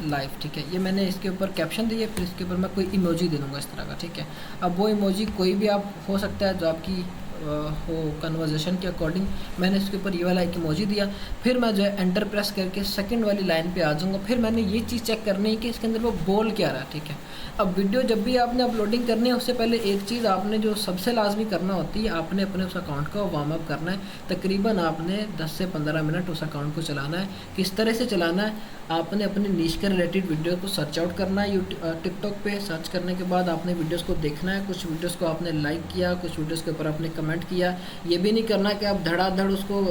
life. ठीक है, ये मैंने इसके ऊपर कैप्शन दिया, फिर इसके ऊपर मैं कोई इमोजी दे दूँगा इस तरह का। ठीक है, अब वो इमोजी कोई भी आप हो सकता है जो आपकी हो कन्वर्जेशन के अकॉर्डिंग मैंने इसके ऊपर ये वाला एक इमोजी दिया। फिर मैं जो है एंटर प्रेस करके सेकंड वाली लाइन पे आ जाऊँगा। फिर मैंने ये चीज़ चेक करनी है कि इसके अंदर वो बोल क्या रहा है, ठीक है। अब वीडियो जब भी आपने अपलोडिंग करनी है उससे पहले एक चीज़ आपने जो सबसे लाजमी करना होती है, आपने अपने उस अकाउंट को वार्म अप करना है। तकरीबन आपने 10 से 15 मिनट उस अकाउंट को चलाना है। किस तरह से चलाना है, आपने अपने नीश के रिलेटेड वीडियो को सर्च आउट करना है टिकटॉक पे। सर्च करने के बाद आपने वीडियोस को देखना है। कुछ वीडियोस को आपने लाइक किया, कुछ वीडियोस के ऊपर आपने कमेंट किया। ये भी नहीं करना कि आप धड़ाधड़ उसको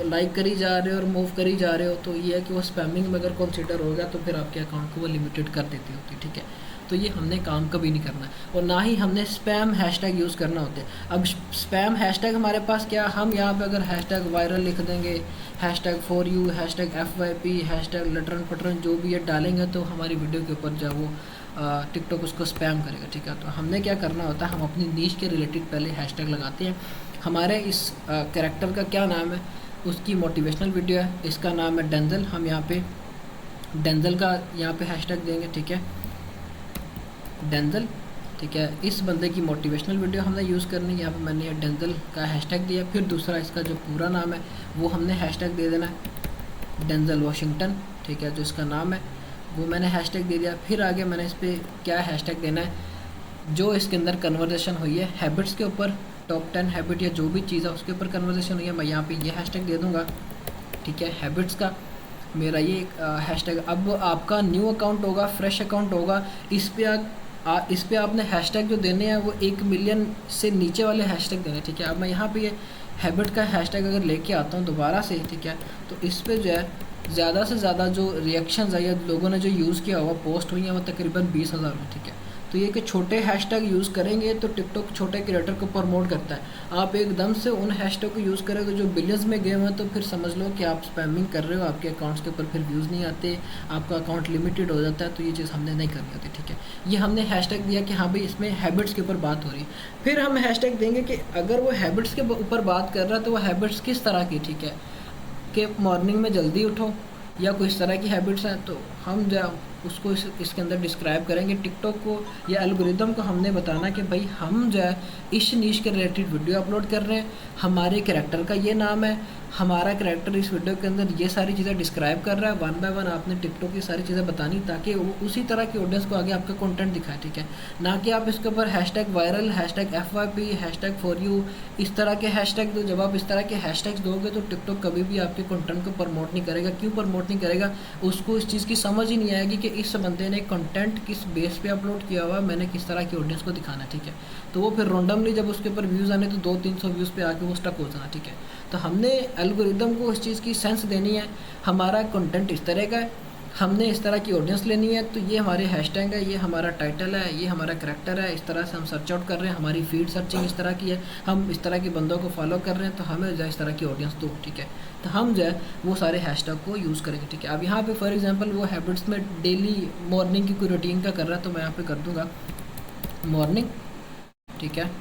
लाइक करी जा रहे हो और मूव करी जा रहे हो, तो ये है कि वो स्पैमिंग में अगर कंसिडर होगा तो फिर आपके अकाउंट को वो लिमिटेड कर देती होती है, ठीक है। तो ये हमने काम कभी नहीं करना है। और ना ही हमने स्पैम हैशटैग यूज़ करना होते हैं। अब स्पैम हैशटैग हमारे पास क्या, हम यहाँ पे अगर हैशटैग वायरल लिख देंगे, hashtag for you, hashtag FYP, hashtag लटरन पटरन जो भी है डालेंगे तो हमारी वीडियो के ऊपर जो वो टिकटॉक उसको स्पैम करेगा, ठीक है। तो हमने क्या करना होता है, हम अपनी नीश के रिलेटेड पहले हैशटैग लगाते हैं। हमारे इस कैरेक्टर का क्या नाम है, उसकी मोटिवेशनल वीडियो है, इसका नाम है डेंजल। हम यहाँ पे डेंजल का यहाँ पे हैशटैग देंगे, ठीक है, डेंजल, ठीक है। इस बंदे की मोटिवेशनल वीडियो हमने यूज़ करनी है। यहाँ पे मैंने डेंजल का हैशटैग दिया। फिर दूसरा इसका जो पूरा नाम है वो हमने हैशटैग दे देना है डेंजल वाशिंगटन, ठीक है, जो इसका नाम है वो मैंने हैशटैग दे दिया। फिर आगे मैंने इस पर क्या हैशटैग देना है, जो इसके अंदर कन्वर्जेशन हुई है हैबिट्स के ऊपर, टॉप 10 हैबिट या जो भी चीज़ है उसके ऊपर कन्वर्जेशन हुई है, मैं यहाँ पर ये हैशटैग दे दूँगा, ठीक है। हैबिट्स का मेरा ये हैशटैग। अब आपका न्यू अकाउंट होगा, फ्रेश अकाउंट होगा, इस पे आपने हैशटैग जो देने हैं वो 1 मिलियन से नीचे वाले हैशटैग देने, ठीक है। अब मैं यहाँ पे ये हैबिट का हैशटैग अगर लेके आता हूँ दोबारा से, ठीक है, तो इस पे जो है ज़्यादा से ज़्यादा जो रिएक्शंस है या लोगों ने जो यूज़ किया हुआ पोस्ट हुई है वो तकरीबन 20,000 हुई, ठीक है। तो ये कि छोटे हैशटैग यूज़ करेंगे तो टिकटॉक छोटे क्रिएटर को प्रमोट करता है। आप एकदम से उन हैशटैग को यूज़ करोगे जो बिलियंस में गए हुए हैं तो फिर समझ लो कि आप स्पैमिंग कर रहे हो, आपके अकाउंट्स के ऊपर फिर व्यूज़ नहीं आते, आपका अकाउंट लिमिटेड हो जाता है। तो ये चीज़ हमने नहीं करनी होती, ठीक है। ये हमने हैशटैग दिया कि हाँ भाई इसमें हैबिट्स के ऊपर बात हो रही है। फिर हम हैशटैग देंगे कि अगर वो हैबिट्स के ऊपर बात कर रहा है तो वो हैबिट्स किस तरह की, ठीक है, कि मॉर्निंग में जल्दी उठो या कोई इस तरह की हैबिट्स हैं। तो हम जो उसको इसके अंदर डिस्क्राइब करेंगे। टिकटॉक को या एल्गोरिदम को हमने बताना कि भाई हम जो है इस नीश के रिलेटेड वीडियो अपलोड कर रहे हैं, हमारे कैरेक्टर का ये नाम है, हमारा कैरेक्टर इस वीडियो के अंदर ये सारी चीज़ें डिस्क्राइब कर रहा है। 1 बाय 1 आपने टिकटॉक की सारी चीज़ें बतानी ताकि वो उसी तरह की ऑडियंस को आगे आपका कंटेंट दिखाए, ठीक है। ना कि आप इसके ऊपर hashtag viral, hashtag FYP, hashtag for you इस तरह के हैशटैग दो। जब आप इस तरह के हैशटैग्स दोगे तो टिकटॉक कभी भी आपके कंटेंट को प्रमोट नहीं करेगा। क्यों प्रमोट नहीं करेगा, उसको इस चीज़ की समझ ही नहीं आएगी कि इस बंदे ने कंटेंट किस बेस पे अपलोड किया हुआ, मैंने किस तरह की ऑडियंस को दिखाना है, ठीक है। तो वो फिर रैंडमली जब उसके ऊपर व्यूज़ आने तो 200-300 व्यूज़ पे आके वो स्टक हो जाना, ठीक है। तो हमने एल्गोरिदम को इस चीज़ की सेंस देनी है, हमारा कंटेंट इस तरह का है, हमने इस तरह की ऑडियंस लेनी है, तो ये हमारे हैशटैग है, ये हमारा टाइटल है, ये हमारा करैक्टर है, इस तरह से हम सर्च आउट कर रहे हैं, हमारी फीड सर्चिंग इस तरह की है, हम इस तरह के बंदों को फॉलो कर रहे हैं, तो हमें जो है इस तरह की ऑडियंस दो, ठीक है। तो हम जो है वो सारे हैशटैग को यूज़ करेंगे, ठीक है। अब यहाँ पे फॉर एग्जांपल वो हैबिट्स में डेली मॉर्निंग की कोई रूटीन का कर रहा है तो मैं यहाँ पे कर दूँगा मॉर्निंग, ठीक है।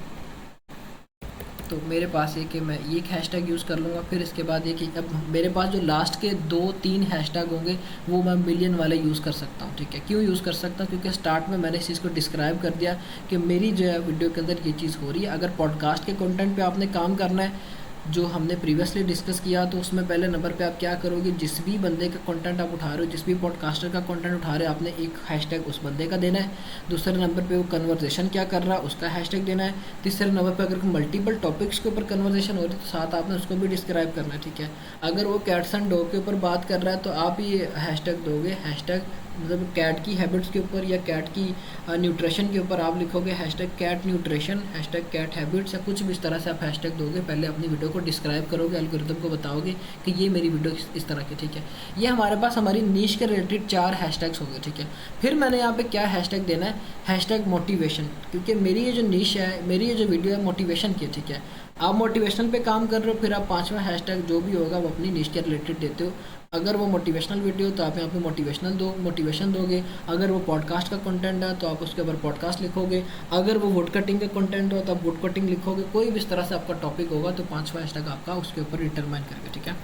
तो मेरे पास ये कि मैं एक हैशटैग यूज़ कर लूँगा। फिर इसके बाद ये कि अब मेरे पास जो लास्ट के 2-3 हैशटैग होंगे वो मैं मिलियन वाले यूज़ कर सकता हूँ, ठीक है। क्यों यूज़ कर सकता हूँ, क्योंकि स्टार्ट में मैंने इस चीज़ को डिस्क्राइब कर दिया कि मेरी जो है वीडियो के अंदर ये चीज़ हो रही है। अगर पॉडकास्ट के कंटेंट पे आपने काम करना है जो हमने प्रीवियसली डिस्कस किया, तो उसमें पहले नंबर पे आप क्या करोगे, जिस भी बंदे का कंटेंट आप उठा रहे हो, जिस भी पॉडकास्टर का कंटेंट उठा रहे हो, आपने एक हैशटैग उस बंदे का देना है। दूसरे नंबर पे वो कन्वर्सेशन क्या कर रहा है उसका हैशटैग देना है। तीसरे नंबर पे अगर मल्टीपल टॉपिक्स के ऊपर कन्वर्सेशन हो रही है तो साथ आपने उसको भी डिस्क्राइब करना है, ठीक है। अगर वो कैट्स एंड डॉग के ऊपर बात कर रहा है तो आप ये हैशटैग दोगे, हैशटैग मतलब कैट की हैबिट्स के ऊपर या कैट की न्यूट्रिशन के ऊपर आप लिखोगे hashtag cat nutrition, hashtag cat habits या कुछ भी इस तरह से आप हैशटैग दोगे। पहले अपनी वीडियो को डिस्क्राइब करोगे, एल्गोरिथम को बताओगे कि ये मेरी वीडियो इस तरह की, ठीक है। ये हमारे पास हमारी नीश के रिलेटेड 4 हैशटैग्स हो गए, ठीक है। फिर मैंने यहाँ पे क्या हैशटैग देना है, हैशटैग मोटिवेशन, क्योंकि मेरी ये जो नीश है, मेरी ये जो वीडियो है मोटिवेशन की, ठीक है। आप मोटिवेशनल पे काम कर रहे हो, फिर आप 5वां हैशटैग जो भी होगा वो अपनी नीश के रिलेटेड देते हो। अगर वो मोटिवेशनल वीडियो तो आप यहाँ पे मोटिवेशन दोगे। अगर वो पॉडकास्ट का कंटेंट है तो आप उसके ऊपर पॉडकास्ट लिखोगे। अगर वो वुड कटिंग का कंटेंट हो तो आप वुड कटिंग लिखोगे। कोई भी इस तरह से आपका टॉपिक होगा तो 5वां हैशटैग आपका उसके ऊपर डिटरमाइन करके, ठीक है।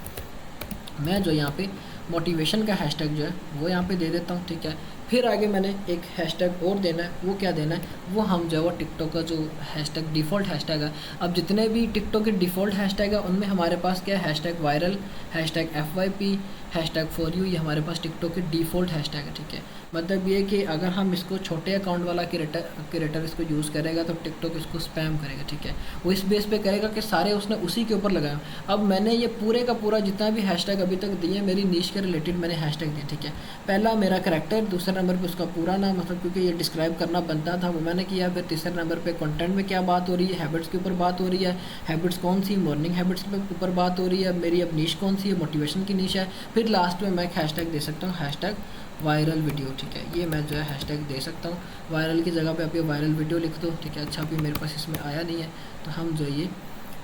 मैं जो यहाँ पे मोटिवेशन का हैशटैग जो है वो यहाँ पे दे देता हूँ, ठीक है। फिर आगे मैंने एक हैशटैग और देना है, वो क्या देना है, वो हम जो है वो टिकटॉक का जो हैशटैग डिफ़ॉल्ट हैशटैग है, अब जितने भी टिकटॉक के डिफ़ॉल्ट हैशटैग है उनमें हमारे पास क्या है, hashtag viral, hashtag FYP, hashtag for you, ये हमारे पास टिकटॉक के डिफ़ॉल्ट हैशटैग है। ठीक है, मतलब ये कि अगर हम इसको छोटे अकाउंट वाला क्रिएटर इसको यूज़ करेगा तो टिकटॉक इसको स्पैम करेगा। ठीक है, वो इस बेस पे करेगा कि सारे उसने उसी के ऊपर लगाया। अब मैंने ये पूरे का पूरा जितना भी हैशटैग अभी तक दिए मेरी नीश के रिलेटेड मैंने हैशटैग दिए। ठीक है, पहला मेरा करैक्टर, दूसरे नंबर पे उसका पूरा नाम, मतलब क्योंकि ये डिस्क्राइब करना बनता था वो मैंने किया। फिर तीसरे नंबर पे कंटेंट में क्या बात हो रही है, हैबिट्स के ऊपर बात हो रही है, हैबिट्स कौन सी, मॉर्निंग हैबिट्स के ऊपर बात हो रही है, मेरी अब नीश कौन सी है, मोटिवेशन की नीश है। फिर लास्ट में मैं हैशटैग दे सकता हूँ, हैशटैग वायरल वीडियो। ठीक है, ये मैं जो है हैशटैग दे सकता हूँ। वायरल की जगह पे आप ये वायरल वीडियो लिख दो। ठीक है, अच्छा अभी मेरे पास इसमें आया नहीं है तो हम जो ये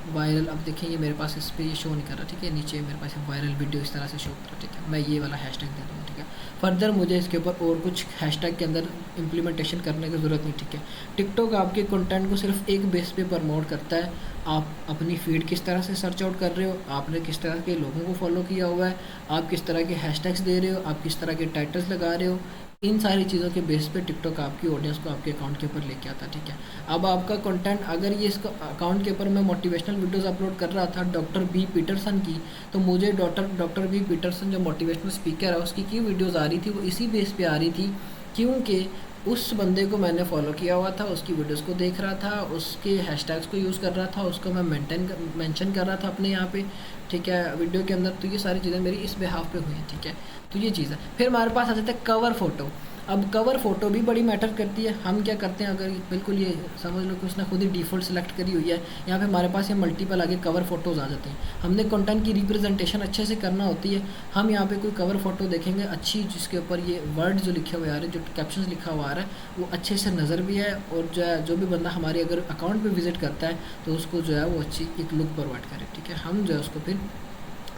वायरल, अब देखेंगे मेरे पास इस पर ये शो नहीं कर रहा। ठीक है, नीचे मेरे पास वायरल वीडियो इस तरह से शो कर रहा है। ठीक है, मैं ये वाला हैशटैग दे दूँगा। ठीक है, फर्दर मुझे इसके ऊपर और कुछ हैशटैग के अंदर इम्प्लीमेंटेशन करने की ज़रूरत नहीं। ठीक है, टिकटॉक आपके कंटेंट को सिर्फ एक बेस पे प्रमोट करता है, आप अपनी फीड किस तरह से सर्च आउट कर रहे हो, आपने किस तरह के लोगों को फॉलो किया हुआ है, आप किस तरह के हैशटैग्स दे रहे हो, आप किस तरह के टाइटल्स लगा रहे हो, इन सारी चीज़ों के बेस पे टिकटॉक आपकी ऑडियंस को आपके अकाउंट के ऊपर लेके आता है। ठीक है, अब आपका कंटेंट अगर ये इसका अकाउंट के ऊपर मैं मोटिवेशनल वीडियोस अपलोड कर रहा था डॉक्टर बी पीटरसन की, तो मुझे डॉक्टर बी पीटरसन जो मोटिवेशनल स्पीकर है उसकी की वीडियोज़ आ रही थी, वो इसी बेस पे आ रही थी क्योंकि उस बंदे को मैंने फॉलो किया हुआ था, उसकी वीडियोस को देख रहा था, उसके हैशटैग्स को यूज़ कर रहा था, उसको मैं मेंशन कर रहा था अपने यहाँ पे। ठीक है, वीडियो के अंदर। तो ये सारी चीज़ें मेरी इस बिहाफ पे हुई हैं। ठीक है, तो ये चीज़ है। फिर हमारे पास आ जाता है कवर फ़ोटो। अब कवर फ़ोटो भी बड़ी मैटर करती है। हम क्या करते हैं, अगर बिल्कुल ये समझ लो कि उसने खुद ही डिफ़ॉल्ट सेलेक्ट करी हुई है, यहाँ पे हमारे पास ये मल्टीपल आगे कवर फ़ोटोज़ आ जाते हैं। हमने कंटेंट की रिप्रेजेंटेशन अच्छे से करना होती है। हम यहाँ पे कोई कवर फ़ोटो देखेंगे अच्छी, जिसके ऊपर ये वर्ड जो लिखे हुए आ रहे हैं, जो कैप्शंस लिखा हुआ आ रहा है वो अच्छे से नज़र भी है, और जो भी बंदा हमारे अगर अकाउंट पर विज़िट करता है तो उसको जो है वो अच्छी एक लुक प्रोवाइड करे। ठीक है, हम जो है उसको फिर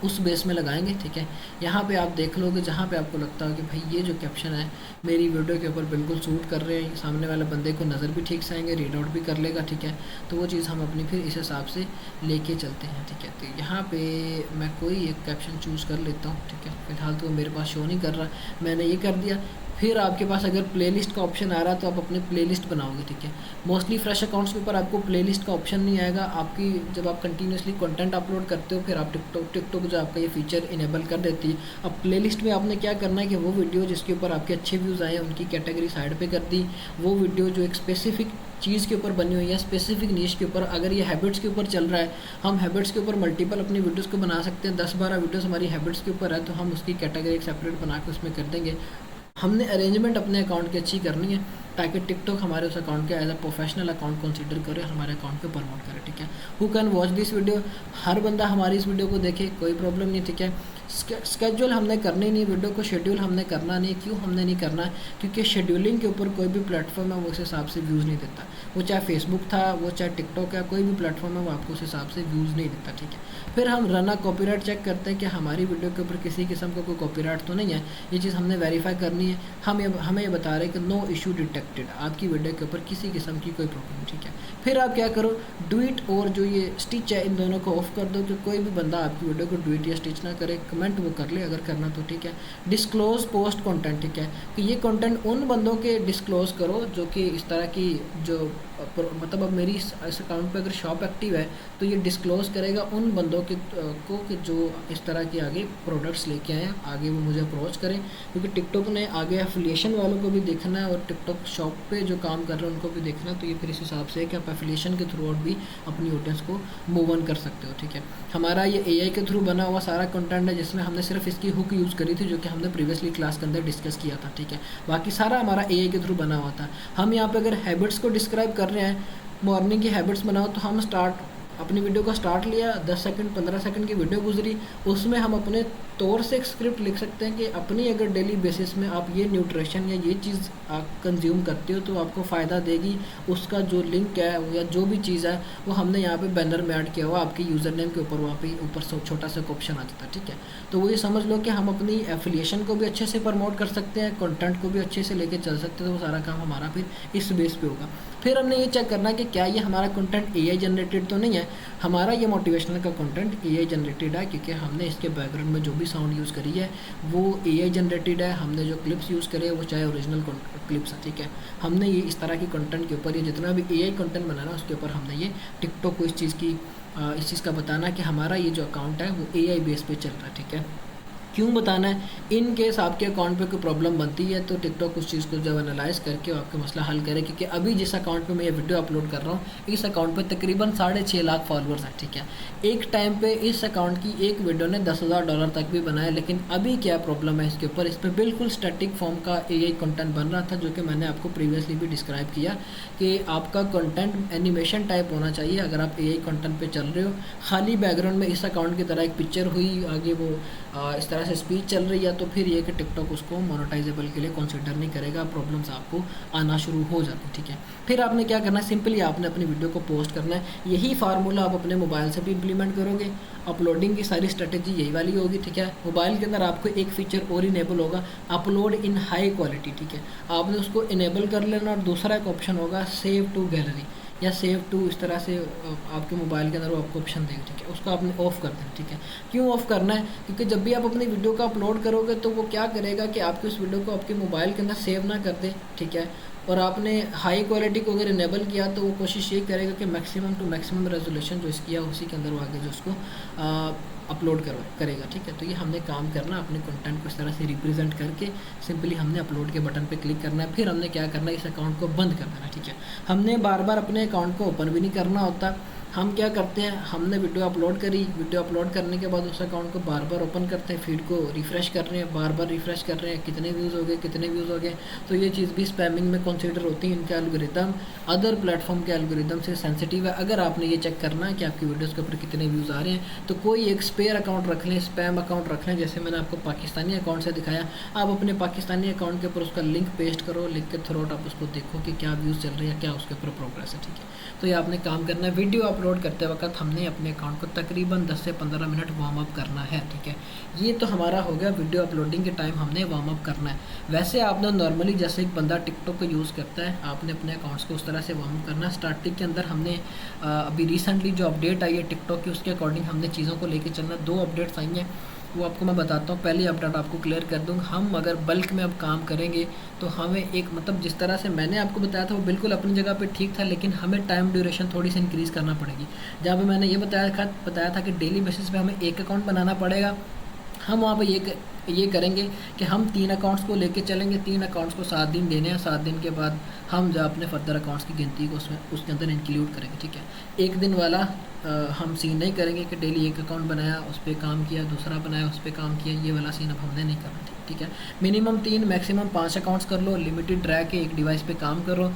उस बेस में लगाएंगे। ठीक है, यहाँ पे आप देख लोगे जहाँ पे आपको लगता हो कि भाई ये जो कैप्शन है मेरी वीडियो के ऊपर बिल्कुल सूट कर रहे हैं, सामने वाले बंदे को नज़र भी ठीक से आएंगे, रीड आउट भी कर लेगा। ठीक है, तो वो चीज़ हम अपनी फिर इस हिसाब से लेके चलते हैं। ठीक है, तो यहाँ पे मैं कोई एक कैप्शन चूज़ कर लेता हूँ। ठीक है, फिलहाल तो मेरे पास शो नहीं कर रहा, मैंने ये कर दिया। फिर आपके पास अगर प्लेलिस्ट का ऑप्शन आ रहा है तो आप अपने प्लेलिस्ट बनाओगे। ठीक है, मोस्टली फ्रेश अकाउंट्स के ऊपर आपको प्लेलिस्ट का ऑप्शन नहीं आएगा। आपकी जब आप कंटिन्यूसली कंटेंट अपलोड करते हो फिर आप टिकटॉक जो आपका ये फीचर इनेबल कर देती है। अब प्लेलिस्ट में आपने क्या करना है कि वो वीडियो जिसके ऊपर आपके अच्छे व्यूज़ आए हैं उनकी कैटेगरी साइड पे कर दी। वो वीडियो जो एक स्पेसिफिक चीज़ के ऊपर बनी हुई है, स्पेसिफिक नीश के ऊपर, अगर ये हैबिट्स के ऊपर चल रहा है, हम हैबिट्स के ऊपर मल्टीपल अपनी वीडियोस को बना सकते हैं। 10-12 वीडियोस हमारी हैबिट्स के ऊपर है तो हम उसकी कैटेगरी एक सेपरेट बना के उसमें कर देंगे। हमने अरेंजमेंट अपने अकाउंट की अच्छी करनी है ताकि टिकटॉक हमारे उस अकाउंट के as a professional account consider करे, हमारे अकाउंट को प्रमोट करे। ठीक है, who can watch this video, हर बंदा हमारी इस वीडियो को देखे, कोई प्रॉब्लम नहीं। ठीक है, स्केड्यूल हमने करनी नहीं, वीडियो को शेड्यूल हमने करना नहीं। क्यों हमने नहीं करना है, क्योंकि शेड्यूलिंग के ऊपर कोई भी प्लेटफॉर्म है वो उस हिसाब से व्यूज़ नहीं देता। वो चाहे फेसबुक था, वो चाहे टिकटॉक है, कोई भी प्लेटफॉर्म है वो आपको उस हिसाब से व्यूज़ नहीं देता। ठीक है, फिर हम रना कॉपीराइट चेक करते हैं कि हमारी वीडियो के ऊपर किसी किस्म का कोई कॉपीराइट तो नहीं है, ये चीज़ हमने वेरीफाई करनी है। हमें ये बता रहे हैं कि नो इशू डिटेक्टेड, आपकी वीडियो के ऊपर किसी किस्म की कोई प्रॉब्लम। ठीक है, फिर आप क्या करो, डुइट और जो ये स्टिच है इन दोनों को ऑफ कर दो कि कोई भी बंदा आपकी वीडियो को डुइट या स्टिच ना करे। कमेंट वो कर ले अगर करना तो। ठीक है, डिस्क्लोज पोस्ट कंटेंट। ठीक है, कि ये कंटेंट उन बंदों के डिस्क्लोज करो जो कि इस तरह की जो मतलब अब मेरी इस अकाउंट पे अगर शॉप एक्टिव है तो ये डिस्क्लोज करेगा उन बंदों के को कि जो इस तरह के आगे प्रोडक्ट्स लेके आए, आगे वो मुझे अप्रोच करें। क्योंकि टिकटॉक ने आगे एफिलिएशन वालों को भी देखना है और टिकटॉक शॉप पे जो काम कर रहे हैं उनको भी देखना है। तो ये फिर इस हिसाब से है कि आप एफिलिएशन के थ्रू आउट भी अपनी ऑडियंस को मूव ऑन कर सकते हो। ठीक है, हमारा ये AI के थ्रू बना हुआ सारा कंटेंट है जिसमें हमने सिर्फ इसकी हुक यूज़ करी थी जो कि हमने प्रीवियसली क्लास के अंदर डिस्कस किया था। ठीक है, बाकी सारा हमारा AI के थ्रू बना हुआ था। हम यहाँ पे अगर हैबिट्स को डिस्क्राइब कर रहे हैं, मॉर्निंग की हैबिट्स बनाओ, तो हम अपनी वीडियो का स्टार्ट लिया, 10 सेकंड 15 सेकंड की वीडियो गुजरी, उसमें हम अपने तौर से एक स्क्रिप्ट लिख सकते हैं कि अपनी अगर डेली बेसिस में आप ये न्यूट्रिशन या ये चीज़ आप कंज्यूम करते हो तो आपको फ़ायदा देगी। उसका जो लिंक है या जो भी चीज़ है वो हमने यहाँ पे बैनर में ऐड किया हुआ, आपके यूज़र नेम के ऊपर वहाँ पे ऊपर छोटा सा ऑप्शन आ जाता है। ठीक है, तो वो ये समझ लो कि हम अपनी एफिलिएशन को भी अच्छे से प्रमोट कर सकते हैं, कंटेंट को भी अच्छे से लेके चल सकते हैं। तो वो सारा काम हमारा फिर इस बेस पे होगा। फिर हमने ये चेक करना कि क्या ये हमारा कंटेंट एआई जनरेटेड तो नहीं है। हमारा ये मोटिवेशनल का कंटेंट एआई जनरेटेड है, क्योंकि हमने इसके बैकग्राउंड में जो भी साउंड यूज़ करी है वो एआई जनरेटेड है। हमने जो क्लिप्स यूज़ करे वो चाहे ओरिजिनल क्लिप्स है, ठीक है। हमने ये इस तरह की कंटेंट के ऊपर, ये जितना भी एआई कंटेंट बनाना उसके ऊपर हमने ये टिकटॉक को इस चीज़ का बताना कि हमारा ये जो अकाउंट है वो एआई बेस पे चल रहा है, ठीक है। क्यों बताना है? इन केस आपके अकाउंट पे कोई प्रॉब्लम बनती है तो टिकटॉक उस चीज़ को जब एनालाइज करके आपका मसला हल करे, क्योंकि अभी जिस अकाउंट पे मैं ये वीडियो अपलोड कर रहा हूँ इस अकाउंट पे तकरीबन 6.5 लाख फॉलोअर्स हैं, ठीक है। एक टाइम पे इस अकाउंट की एक वीडियो ने $10,000 तक भी बनाया, लेकिन अभी क्या प्रॉब्लम है इसके ऊपर, इस पर बिल्कुल स्टैटिक फॉर्म का एआई कंटेंट बन रहा था, जो कि मैंने आपको प्रीवियसली भी डिस्क्राइब किया कि आपका कंटेंट एनिमेशन टाइप होना चाहिए। अगर आप एआई कंटेंट पे चल रहे हो, खाली बैकग्राउंड में इस अकाउंट की तरह एक पिक्चर हुई, आगे वो इस तरह से स्पीच चल रही है, तो फिर ये कि टिकटॉक उसको मोनेटाइजेबल के लिए कंसीडर नहीं करेगा, प्रॉब्लम्स आपको आना शुरू हो जाती है, ठीक है। फिर आपने क्या करना है, सिंपली आपने अपनी वीडियो को पोस्ट करना है। यही फार्मूला आप अपने मोबाइल से भी इम्प्लीमेंट करोगे। अपलोडिंग की सारी स्ट्रेटेजी यही वाली होगी, ठीक है। मोबाइल के अंदर आपको एक फीचर और इनेबल होगा, अपलोड इन हाई क्वालिटी, ठीक है। आपने उसको इनेबल कर लेना, और दूसरा एक ऑप्शन होगा सेव टू गैलरी या सेव टू, इस तरह से आपके मोबाइल के अंदर वो आपको ऑप्शन देगा, ठीक है। उसको आपने ऑफ़ कर देना, ठीक है। क्यों ऑफ़ करना है? क्योंकि जब भी आप अपनी वीडियो का अपलोड करोगे तो वो क्या करेगा कि आपकी उस वीडियो को आपके मोबाइल के अंदर सेव ना कर दे, ठीक है। और आपने हाई क्वालिटी को अगर इनेबल किया तो वो कोशिश ये करेगा कि मैक्सिमम टू मैक्सिमम रेजोल्यूशन जो इसकी है उसी के अंदर वो आगे जो उसको अपलोड करेगा, ठीक है। तो ये हमने काम करना, अपने कंटेंट को इस तरह से रिप्रेजेंट करके सिंपली हमने अपलोड के बटन पे क्लिक करना है। फिर हमने क्या करना है, इस अकाउंट को बंद कर देना, ठीक है। हमने बार बार अपने अकाउंट को ओपन भी नहीं करना होता। हम क्या करते हैं, हमने वीडियो अपलोड करी, वीडियो अपलोड करने के बाद उस अकाउंट को बार बार ओपन करते हैं, फीड को रिफ़्रेश कर रहे हैं, बार बार रिफ़्रेश कर रहे हैं, कितने व्यूज़ हो गए, कितने व्यूज़ हो गए। तो ये चीज़ भी स्पैमिंग में कंसीडर होती है। इनके एल्गोरिदम अदर प्लेटफॉर्म के एल्गोरिदम से सेंसिटिव है। अगर आपने ये चेक करना है कि आपकी वीडियोज़ के ऊपर कितने व्यूज़ आ रहे हैं, तो कोई एक स्पेयर अकाउंट रख लें, स्पैम अकाउंट रख लें। जैसे मैंने आपको पाकिस्तानी अकाउंट से दिखाया, आप अपने पाकिस्तानी अकाउंट के ऊपर उसका लिंक पेस्ट करो, लिंक के थ्रू आप उसको देखो कि क्या व्यूज़ चल रहे हैं, क्या उसके ऊपर प्रोग्रेस है, ठीक है। तो ये आपने काम करना है। वीडियो अपलोड करते वक्त हमने अपने अकाउंट को तकरीबन 10 से 15 मिनट वार्म अप करना है, ठीक है। ये तो हमारा हो गया, वीडियो अपलोडिंग के टाइम हमने वार्म अप करना है। वैसे आपने नॉर्मली जैसे एक बंदा टिकटॉक को यूज़ करता है, आपने अपने अकाउंट्स को उस तरह से वार्म अप करना है। स्टार्टिंग के अंदर हमने अभी रिसेंटली जो अपडेट आई है टिकटॉक की, उसके अकॉर्डिंग हमने चीज़ों को लेकर चलना। 2 अपडेट्स आई हैं, वो आपको मैं बताता हूँ। पहली अपडेट आपको क्लियर कर दूँगा। हम अगर बल्क में अब काम करेंगे तो हमें एक मतलब जिस तरह से मैंने आपको बताया था वो बिल्कुल अपनी जगह पे ठीक था, लेकिन हमें टाइम ड्यूरेशन थोड़ी सी इंक्रीज़ करना पड़ेगी। जहाँ पे मैंने ये बताया था कि डेली बेसिस पे हमें एक अकाउंट बनाना पड़ेगा। हम वहाँ पे ये करेंगे कि हम 3 अकाउंट्स को लेके चलेंगे। 3 अकाउंट्स को 7 दिन देने हैं। 7 दिन के बाद हम जो अपने फर्दर अकाउंट्स की गिनती को उसके अंदर इंक्लूड करेंगे, ठीक है। एक दिन वाला हम सीन नहीं करेंगे कि डेली एक अकाउंट बनाया, उस पर काम किया, दूसरा बनाया, उस पर काम किया। ये वाला सीन अब हमने नहीं करना, ठीक है। मिनिमम 3 मैक्सिमम 5 अकाउंट्स कर लो। लिमिटेड रह के एक डिवाइस पे काम करो।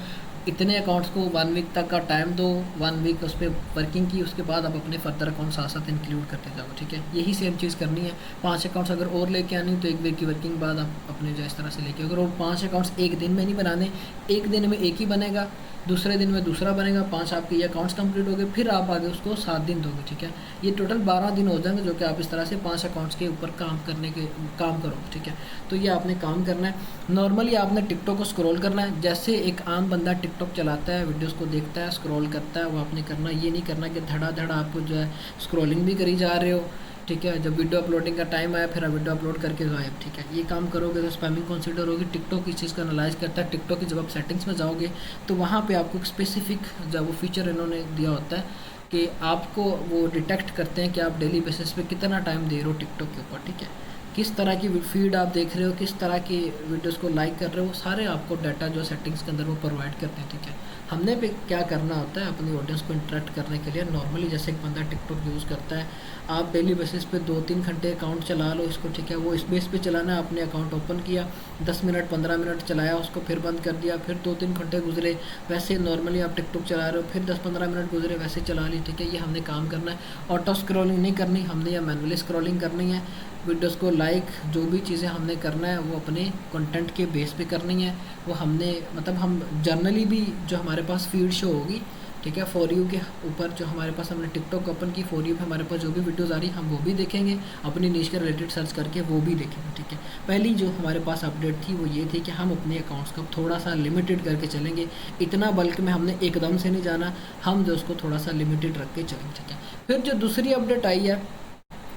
इतने अकाउंट्स को 1 वीक तक का टाइम दो, 1 वीक उस पर वर्किंग की, उसके बाद आप अपने फर्दर अकाउंट साथ साथ इंक्लूड करते जाओ, ठीक है। यही सेम चीज़ करनी है। 5 अकाउंट्स अगर और लेके आनी तो 1 वीक की वर्किंग बाद आप अपने जो इस तरह से लेके, अगर वो 5 अकाउंट्स एक दिन में नहीं बनाने, एक दिन में एक ही बनेगा, दूसरे दिन में दूसरा बनेगा। 5 आपके ये अकाउंट्स कंप्लीट हो गए, फिर आप आगे उसको 7 दिन दोगे, ठीक है। ये टोटल 12 दिन हो जाएंगे, जो कि आप इस तरह से 5 अकाउंट्स के ऊपर काम करो, ठीक है। तो ये आपने काम करना है। नॉर्मली आपने टिकटॉक को स्क्रॉल करना है, जैसे एक आम बंदा टिकटॉक चलाता है, वीडियोस को देखता है, स्क्रॉल करता है, वो आपने करना। ये नहीं करना कि धड़ा आपको जो है स्क्रॉलिंग भी करी जा रहे हो, ठीक है। जब वीडियो अपलोडिंग का टाइम आया फिर आप वीडियो अपलोड करके गायब, ठीक है। ये काम करोगे तो स्पैमिंग कंसीडर होगी। टिकटॉक इस चीज़ का एनालाइज करता है। टिकटॉक की जब आप सेटिंग्स में जाओगे तो वहाँ पे आपको एक स्पेसिफिक जब वो फीचर इन्होंने दिया होता है कि आपको वो डिटेक्ट करते हैं कि आप डेली बेसिस पे कितना टाइम दे रहे हो टिकटॉक के ऊपर, ठीक है। किस तरह की फीड आप देख रहे हो, किस तरह की वीडियोस को लाइक कर रहे हो, सारे आपको डाटा जो सेटिंग्स के अंदर वो प्रोवाइड करते हैं, ठीक है। हमने पे क्या करना होता है अपनी ऑडियंस को इंटरेक्ट करने के लिए, नॉर्मली जैसे एक बंदा टिकटॉक यूज़ करता है, आप डेली बेसिस पे 2-3 घंटे अकाउंट चला लो इसको, ठीक है। वो इस बेस पे चलाना है। आपने अकाउंट ओपन किया, 10 मिनट 15 मिनट चलाया, उसको फिर बंद कर दिया, फिर 2-3 घंटे गुजरे, वैसे नॉर्मली आप टिकटॉक चला रहे हो, फिर 10-15 मिनट गुजरे, वैसे चला ली, ठीक है। ये हमने काम करना है। ऑटो स्क्रॉलिंग नहीं करनी हमने, या मैनुअली स्क्रॉलिंग करनी है। वीडियोस को लाइक जो भी चीज़ें हमने करना है वो अपने कंटेंट के बेस पे करनी है। वो हमने मतलब हम जर्नली भी जो हमारे पास फीड शो होगी, ठीक है। फॉर यू के ऊपर जो हमारे पास हमने टिकटॉक ओपन की, फॉर यू पे हमारे पास जो भी वीडियोज़ आ रही हम वो भी देखेंगे, अपनी नीश के रिलेटेड सर्च करके वो भी देखेंगे, ठीक है। पहली जो हमारे पास अपडेट थी वो ये थी कि हम अपने अकाउंट्स को थोड़ा सा लिमिटेड करके चलेंगे, इतना बल्क में हमने एकदम से नहीं जाना, हम जो उसको थोड़ा सा लिमिटेड रख के चलेंगे, ठीक है। फिर जो दूसरी अपडेट आई है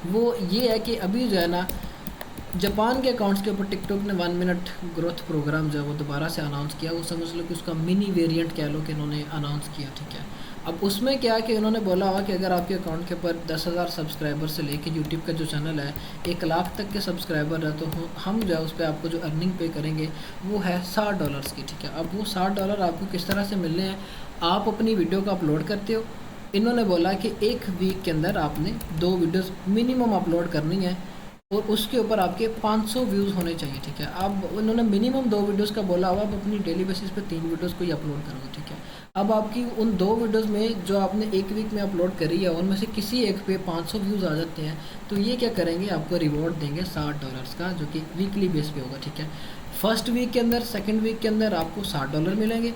वो ये है कि अभी जो है ना जापान के अकाउंट्स के ऊपर टिकटॉक ने 1 मिनट ग्रोथ प्रोग्राम जो है वो दोबारा से अनाउंस किया। वो समझ लो कि उसका मिनी वेरिएंट कह लो कि इन्होंने अनाउंस किया, ठीक है। अब उसमें क्या कि उन्होंने बोला हुआ कि अगर आपके अकाउंट के ऊपर 10,000 सब्सक्राइबर से लेके यूट्यूब का जो चैनल है 1 लाख तक के सब्सक्राइबर है, तो हम जो है उस पर आपको जो अर्निंग पे करेंगे वो है $60 की, ठीक है। अब वो $60 आपको किस तरह से मिलने हैं, आप अपनी वीडियो को अपलोड करते हो, इन्होंने बोला कि 1 वीक के अंदर आपने 2 वीडियोज़ मिनिमम अपलोड करनी है और उसके ऊपर आपके 500 व्यूज़ होने चाहिए, ठीक है। अब उन्होंने मिनिमम 2 वीडियोस का बोला हुआ, आप अपनी डेली बेसिस पे 3 वीडियोस को ही अपलोड करोगे, ठीक है। अब आपकी उन 2 वीडियोस में जो आपने 1 वीक में अपलोड करी है उनमें से किसी एक पे 500 व्यूज़ आ जाते हैं, तो ये क्या करेंगे, आपको रिवॉर्ड देंगे $60 का, जो कि वीकली बेस पे होगा, ठीक है। फर्स्ट वीक के अंदर, सेकेंड वीक के अंदर आपको $60 मिलेंगे,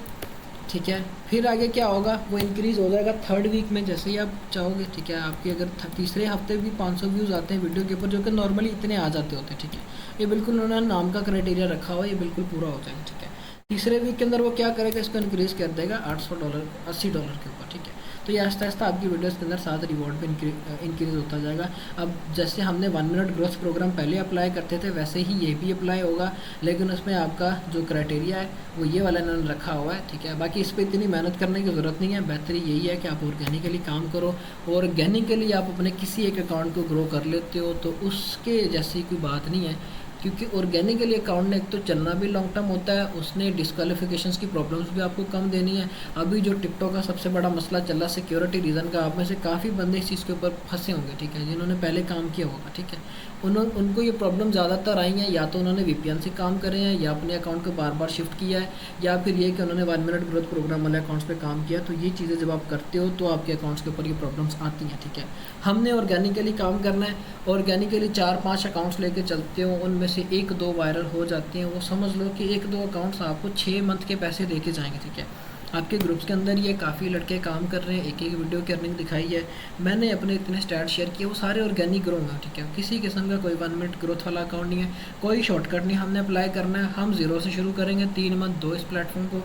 ठीक है। फिर आगे क्या होगा, वो इंक्रीज़ हो जाएगा थर्ड वीक में जैसे ही आप चाहोगे, ठीक है। आपकी अगर तीसरे हफ्ते भी 500 व्यूज़ आते हैं वीडियो के ऊपर, जो कि नॉर्मली इतने आ जाते होते हैं, ठीक है। ये बिल्कुल उन्होंने नाम का क्राइटेरिया रखा हुआ है, ये बिल्कुल पूरा हो जाएगा, ठीक है। तीसरे वीक के अंदर वो क्या करेगा, इसको इंक्रीज़ कर देगा $800 $80 के ऊपर, ठीक है। तो ये आहिस्ता आहिस्ता आपकी वीडियोज़ के अंदर साथ रिवॉर्ड पे इंक्रीज़ होता जाएगा। अब जैसे हमने 1 मिनट ग्रोथ प्रोग्राम पहले अप्लाई करते थे वैसे ही ये भी अप्लाई होगा, लेकिन उसमें आपका जो क्राइटेरिया है वो ये वाला इन्होंने रखा हुआ है, ठीक है। बाकी इस पर इतनी मेहनत करने की ज़रूरत नहीं है, बेहतरी यही है कि आप ऑर्गेनिकली काम करो, और ऑर्गेनिकली आप अपने किसी एक अकाउंट को ग्रो कर लेते हो तो उसके जैसी कोई बात नहीं है, क्योंकि ऑर्गेनिकली अकाउंट ने एक तो चलना भी लॉन्ग टर्म होता है, उसने डिस्क्वालिफिकेशंस की प्रॉब्लम्स भी आपको कम देनी है। अभी जो टिकटॉक का सबसे बड़ा मसला चल रहा है सिक्योरिटी रीज़न का, आप में से काफ़ी बंदे इस चीज़ के ऊपर फंसे होंगे, ठीक है, जिन्होंने पहले काम किया होगा, ठीक है। उनको ये प्रॉब्लम ज़्यादातर आई हैं, या तो उन्होंने वीपीएन से काम करे हैं, या अपने अकाउंट को बार बार शिफ्ट किया है, या फिर ये कि उन्होंने 1 मिनट ग्रोथ प्रोग्राम वाले अकाउंट्स पे काम किया। तो ये चीज़ें जब आप करते हो तो आपके अकाउंट्स के ऊपर ये प्रॉब्लम्स आती हैं, ठीक है। हमने ऑर्गेनिकली काम करना है, ऑर्गेनिकली 4-5 अकाउंट्स लेके चलते हो, उनमें से 1-2 वायरल हो जाते हैं, वो समझ लो कि 1-2 अकाउंट्स आपको 6 मंथ के पैसे दे के जाएंगे, ठीक है। आपके ग्रुप्स के अंदर ये काफ़ी लड़के काम कर रहे हैं, एक एक वीडियो की अर्निंग दिखाई है, मैंने अपने इतने स्टैट शेयर किए, वो सारे ऑर्गेनिक ग्रो हैं, ठीक है। किसी किस्म का कोई 1 मिनट ग्रोथ वाला अकाउंट नहीं है, कोई शॉर्टकट नहीं हमने अप्लाई करना है, हम ज़ीरो से शुरू करेंगे। 3 मंथ दो इस प्लेटफॉर्म को,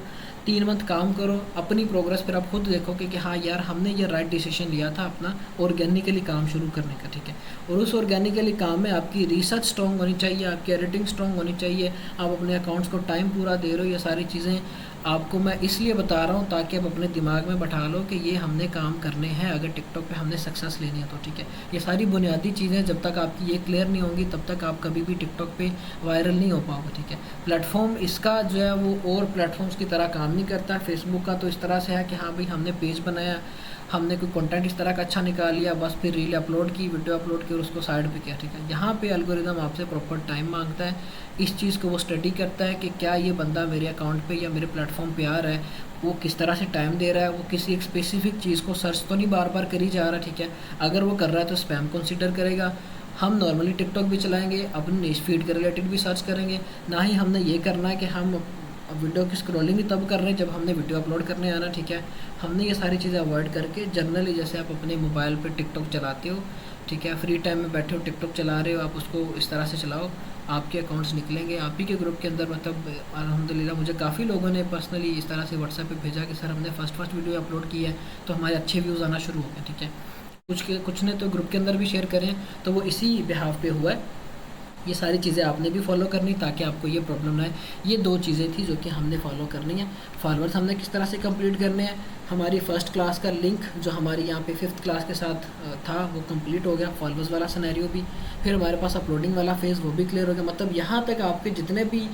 3 मंथ काम करो, अपनी प्रोग्रेस फिर आप खुद देखोगे कि हाँ यार हमने ये राइट डिसीजन लिया था अपना ऑर्गेनिकली काम शुरू करने का, ठीक है। और उस ऑर्गेनिकली काम में आपकी रिसर्च स्ट्रॉन्ग होनी चाहिए, आपकी एडिटिंग स्ट्रॉन्ग होनी चाहिए, आप अपने अकाउंट्स को टाइम पूरा दे रहे हो, ये सारी चीज़ें आपको मैं इसलिए बता रहा हूँ ताकि आप अपने दिमाग में बैठा लो कि ये हमने काम करने हैं अगर टिकटॉक पे हमने सक्सेस लेनी है तो, ठीक है। ये सारी बुनियादी चीज़ें जब तक आपकी ये क्लियर नहीं होंगी तब तक आप कभी भी टिकटॉक पे वायरल नहीं हो पाओगे, ठीक है। प्लेटफॉर्म इसका जो है वो और प्लेटफॉर्म्स की तरह काम नहीं करता। फेसबुक का तो इस तरह से है कि हाँ भाई हमने पेज बनाया, हमने कोई कंटेंट इस तरह का अच्छा निकाल लिया, बस फिर रील अपलोड की, वीडियो अपलोड की और उसको साइड पे किया, ठीक है। यहाँ पे एल्गोरिदम आपसे प्रॉपर टाइम मांगता है, इस चीज़ को वो स्टडी करता है कि क्या ये बंदा मेरे अकाउंट पे या मेरे प्लेटफॉर्म पे आ रहा है, वो किस तरह से टाइम दे रहा है, वो किसी एक स्पेसिफिक चीज़ को सर्च तो नहीं बार बार करी जा रहा, ठीक है। अगर वो कर रहा है तो स्पैम कंसिडर करेगा। हम नॉर्मली टिकटॉक भी चलाएंगे, अपनी न्यूज़ फीड के रिलेटेड भी सर्च करेंगे, ना ही हमने ये करना है कि हम वीडियो की स्क्रॉलिंग ही तब कर रहे हैं जब हमने वीडियो अपलोड करने आना, ठीक है। हमने ये सारी चीज़ें अवॉइड करके जनरली जैसे आप अपने मोबाइल पे टिकटॉक चलाते हो, ठीक है, फ्री टाइम में बैठे हो टिकटॉक चला रहे हो, आप उसको इस तरह से चलाओ, आपके अकाउंट्स निकलेंगे। आप ही के ग्रुप के अंदर मतलब अल्हम्दुलिल्लाह मुझे काफ़ी लोगों ने पर्सनली इस तरह से व्हाट्सएप पे भेजा कि सर हमने फर्स्ट वीडियो अपलोड की है तो हमारे अच्छे व्यूज़ आना शुरू हो गए, ठीक है। कुछ ने तो ग्रुप के अंदर भी शेयर करें, तो वो इसी बिहाफ पे हुआ है। ये सारी चीज़ें आपने भी फॉलो करनी ताकि आपको ये प्रॉब्लम ना आए। ये 2 चीज़ें थी जो कि हमने फॉलो करनी है। फॉरवर्ड्स हमने किस तरह से कंप्लीट करने हैं, हमारी फ़र्स्ट क्लास का लिंक जो हमारी यहाँ पे 5th क्लास के साथ था वो कंप्लीट हो गया, फॉलोअर्स वाला सिनेरियो भी। फिर हमारे पास अपलोडिंग वाला फेज़ वो भी क्लियर हो गया। मतलब यहाँ तक आपके जितने भी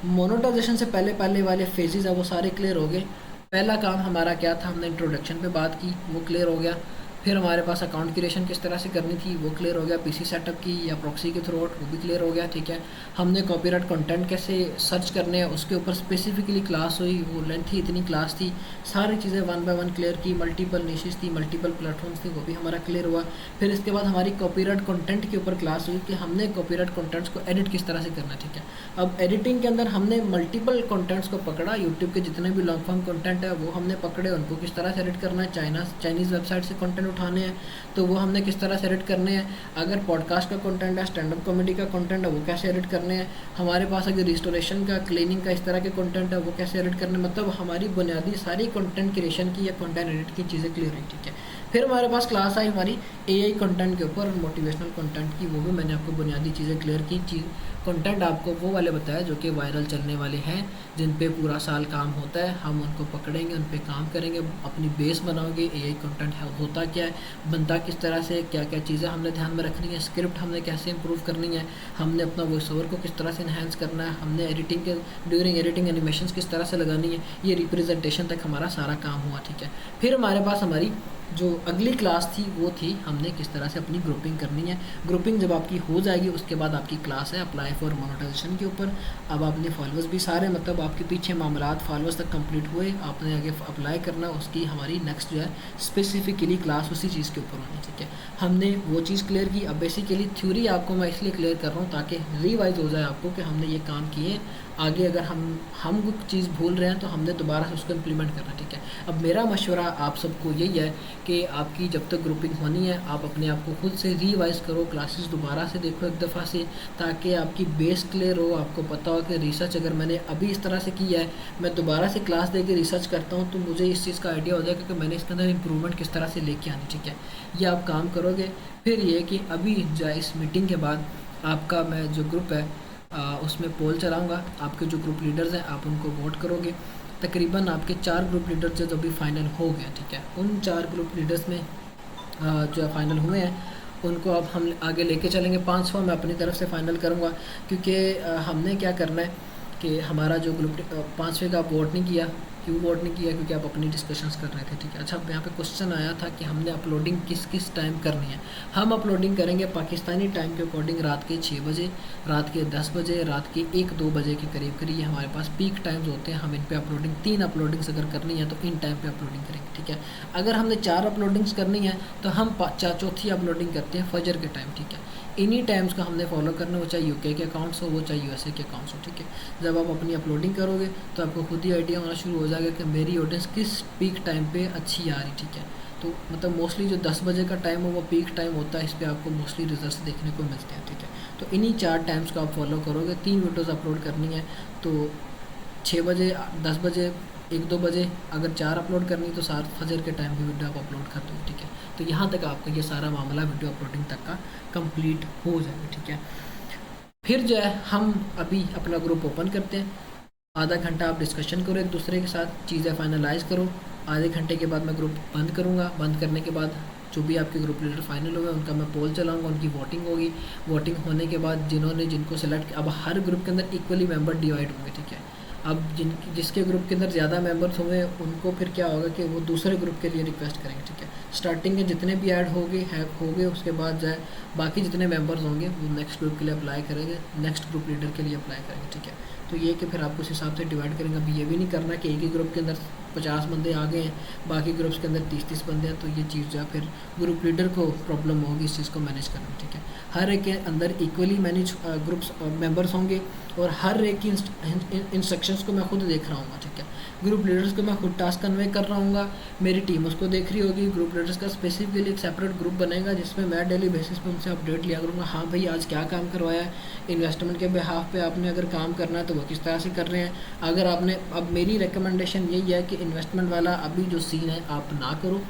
मोनेटाइजेशन से पहले वाले फेजेज़ है वो सारे क्लियर हो गए। पहला काम हमारा क्या था, हमने इंट्रोडक्शन पे बात की, वो क्लियर हो गया। फिर हमारे पास अकाउंट क्रिएशन किस तरह से करनी थी वो क्लियर हो गया, पीसी सेटअप की या प्रॉक्सी के थ्रू वो भी क्लियर हो गया, ठीक है। हमने कॉपीराइट कंटेंट कैसे सर्च करने हैं उसके ऊपर स्पेसिफिकली क्लास हुई, वो लेंथ थी, इतनी क्लास थी, सारी चीज़ें वन बाय वन क्लियर की, मल्टीपल निशेस थी, मल्टीपल प्लेटफॉर्म्स थी, वो भी हमारा क्लियर हुआ। फिर इसके बाद हमारी कॉपीराइट कंटेंट के ऊपर क्लास हुई कि हमने कॉपीराइट कंटेंट्स को एडिट किस तरह से करना है, ठीक है। अब एडिटिंग के अंदर हमने मल्टीपल कंटेंट्स को पकड़ा, यूट्यूब के जितने भी लॉन्ग फॉर्म कंटेंट है वो हमने पकड़े, उनको किस तरह से एडिट करना है, चाइनीज़ वेबसाइट से कंटेंट उठाने हैं तो वो हमने किस तरह से एडिट करने हैं, अगर पॉडकास्ट का कंटेंट है, स्टैंड अप कॉमेडी का कंटेंट है वो कैसे एडिट करने हैं, हमारे पास अगर रिस्टोरेशन का, क्लीनिंग का इस तरह के कंटेंट है वो कैसे एडिट करने, मतलब हमारी बुनियादी सारी कंटेंट क्रिएशन की या कंटेंट एडिट की चीज़ें क्लियर हुई, ठीक है। फिर हमारे पास क्लास आई हमारी एआई कंटेंट के ऊपर, मोटिवेशनल कंटेंट की, वो भी मैंने आपको बुनियादी चीज़ें क्लियर की। कंटेंट आपको वो वाले बताया जो कि वायरल चलने वाले हैं, जिन पे पूरा साल काम होता है, हम उनको पकड़ेंगे, उन पे काम करेंगे, अपनी बेस बनाओगे, एआई कंटेंट है होता क्या है, बनता किस तरह से, क्या क्या चीज़ें हमने ध्यान में रखनी है, स्क्रिप्ट हमने कैसे इंप्रूव करनी है, हमने अपना वॉइस ओवर को किस तरह से इन्हेंस करना है, हमने एडिटिंग के ड्यूरिंग एडिटिंग एनिमेशंस किस तरह से लगानी है, ये रिप्रेजेंटेशन तक हमारा सारा काम हुआ, ठीक है। फिर हमारे पास हमारी जो अगली क्लास थी वो थी हमने किस तरह से अपनी ग्रुपिंग करनी है। ग्रुपिंग जब आपकी हो जाएगी उसके बाद आपकी क्लास है अप्लाई फॉर मोनेटाइजेशन के ऊपर। अब आपने फॉलोअर्स भी सारे, मतलब आपके पीछे मामलात फॉलोअर्स तक कंप्लीट हुए, आपने आगे अप्लाई करना, उसकी हमारी नेक्स्ट जो है स्पेसिफिकली क्लास उसी चीज़ के ऊपर होनी, ठीक है। हमने वो चीज़ क्लियर की। अब बेसिकली थ्योरी आपको मैं इसलिए क्लियर कर रहा हूँ ताकि रिवाइज हो जाए आपको कि हमने ये काम किए, आगे अगर हम कुछ चीज़ भूल रहे हैं तो हमने दोबारा से उसको इम्प्लीमेंट करना, ठीक है। अब मेरा मशवरा आप सबको यही है कि आपकी जब तक ग्रुपिंग होनी है आप अपने आप को खुद से रिवाइज करो, क्लासेस दोबारा से देखो एक दफ़ा से, ताकि आपकी बेस क्लियर हो, आपको पता हो कि रिसर्च अगर मैंने अभी इस तरह से किया है, मैं दोबारा से क्लास दे के रिसर्च करता हूँ तो मुझे इस चीज़ का आइडिया हो जाएगा कि मैंने इसके अंदर इंप्रूवमेंट किस तरह से लेके आनी, ठीक है। ये आप काम करोगे। फिर ये कि अभी जो इस मीटिंग के बाद आपका मैं जो ग्रुप है उसमें पोल चलाऊँगा, आपके जो ग्रुप लीडर्स हैं आप उनको वोट करोगे। तकरीबन आपके 4 ग्रुप लीडर्स जो अभी फाइनल हो गए, ठीक है। उन 4 ग्रुप लीडर्स में जो फाइनल हुए हैं उनको अब हम आगे लेके चलेंगे। 5वां मैं अपनी तरफ से फाइनल करूँगा, क्योंकि हमने क्या करना है कि हमारा जो ग्रुप 5वें का आप वोट नहीं किया, क्यों वोट नहीं किया, क्योंकि आप अपनी डिस्कशंस कर रहे थे, ठीक है। अच्छा, अब यहाँ पे क्वेश्चन आया था कि हमने अपलोडिंग किस किस टाइम करनी है। हम अपलोडिंग करेंगे पाकिस्तानी टाइम के अकॉर्डिंग रात के 6 बजे, रात के 10 बजे, रात के 1-2 बजे के करीब करीब ये हमारे पास पीक टाइम्स होते हैं। हम इन पे अपलोडिंग 3 अपलोडिंग्स अगर करनी है तो इन टाइम पे अपलोडिंग करेंगे, ठीक है। अगर हमने 4 अपलोडिंग्स करनी है तो हम चौथी अपलोडिंग करते हैं फजर के टाइम, ठीक है। इन्हीं टाइम्स को हमने फॉलो करना, वो चाहे यूके के अकाउंट्स हो, वो चाहे यूएसए के अकाउंट्स हो, ठीक है। जब आप अपनी अपलोडिंग करोगे तो आपको खुद ही आइडिया होना शुरू हो जाएगा कि मेरी ऑडियंस किस पीक टाइम पे अच्छी आ रही, ठीक है। तो मतलब मोस्टली जो 10 बजे का टाइम हो वो पीक टाइम होता है, इस पर आपको मोस्टली रिजल्ट्स देखने को मिलते हैं, ठीक है। तो इन्हीं 4 टाइम्स को आप फॉलो करोगे। 3 वीडियोज़ अपलोड करनी है तो 6 बजे, 10 बजे, 1-2 बजे, अगर 4 अपलोड करनी तो 7 फजर के टाइम भी वीडियो आप अपलोड कर दो, ठीक है। तो यहाँ तक आपका ये सारा मामला वीडियो अपलोडिंग तक का कंप्लीट हो जाएगा, ठीक है। फिर जो है हम अभी अपना ग्रुप ओपन करते हैं। आधा घंटा आप डिस्कशन करो एक दूसरे के साथ, चीज़ें फाइनलाइज़ करो। आधे घंटे के बाद मैं ग्रुप बंद करूँगा। बंद करने के बाद जो भी आपके ग्रुप लीडर फाइनल हुए उनका मैं पोल चलाऊँगा, उनकी वोटिंग होगी। वोटिंग होने के बाद जिनको सेलेक्ट, अब हर ग्रुप के अंदर इक्वली मेंबर डिवाइड होंगे, ठीक है। अब जिसके ग्रुप के अंदर ज़्यादा मेंबर्स होंगे उनको फिर क्या होगा कि वो दूसरे ग्रुप के लिए रिक्वेस्ट करेंगे, ठीक है। स्टार्टिंग के जितने भी ऐड होंगे उसके बाद जो है बाकी जितने मेंबर्स होंगे वो नेक्स्ट ग्रुप के लिए अप्लाई करेंगे, नेक्स्ट ग्रुप लीडर के लिए अप्लाई करेंगे, ठीक है। तो ये कि फिर आपको उस हिसाब से डिवाइड करेंगे। अभी ये भी नहीं करना कि एक ही ग्रुप के अंदर 50 बंदे आ गए हैं, बाकी ग्रुप्स के अंदर 30-30 बंदे हैं, तो ये चीज़ जो है फिर ग्रुप लीडर को प्रॉब्लम होगी इस चीज़ को मैनेज करना, ठीक है। हर एक के अंदर इक्वली मैनेज ग्रुप्स मेंबर्स होंगे और हर एक की इंस्ट्रक्शंस को मैं खुद देख रहा हूँ, ठीक है। ग्रुप लीडर्स को मैं खुद टास्क कन्वे कर रहा हूँ, मेरी टीम उसको देख रही होगी। ग्रुप लीडर्स का स्पेसिफिकली एक सेपरेट ग्रुप बनेगा जिसमें मैं डेली बेसिस पे उनसे अपडेट लिया करूँगा। हाँ भाई, आज क्या काम करवाया है, इन्वेस्टमेंट के बिहाफ पे आपने अगर काम करना है तो वो किस तरह से कर रहे हैं। अगर आपने, अब मेरी रिकमेंडेशन यही है कि इन्वेस्टमेंट वाला अभी जो सीन है आप ना करो,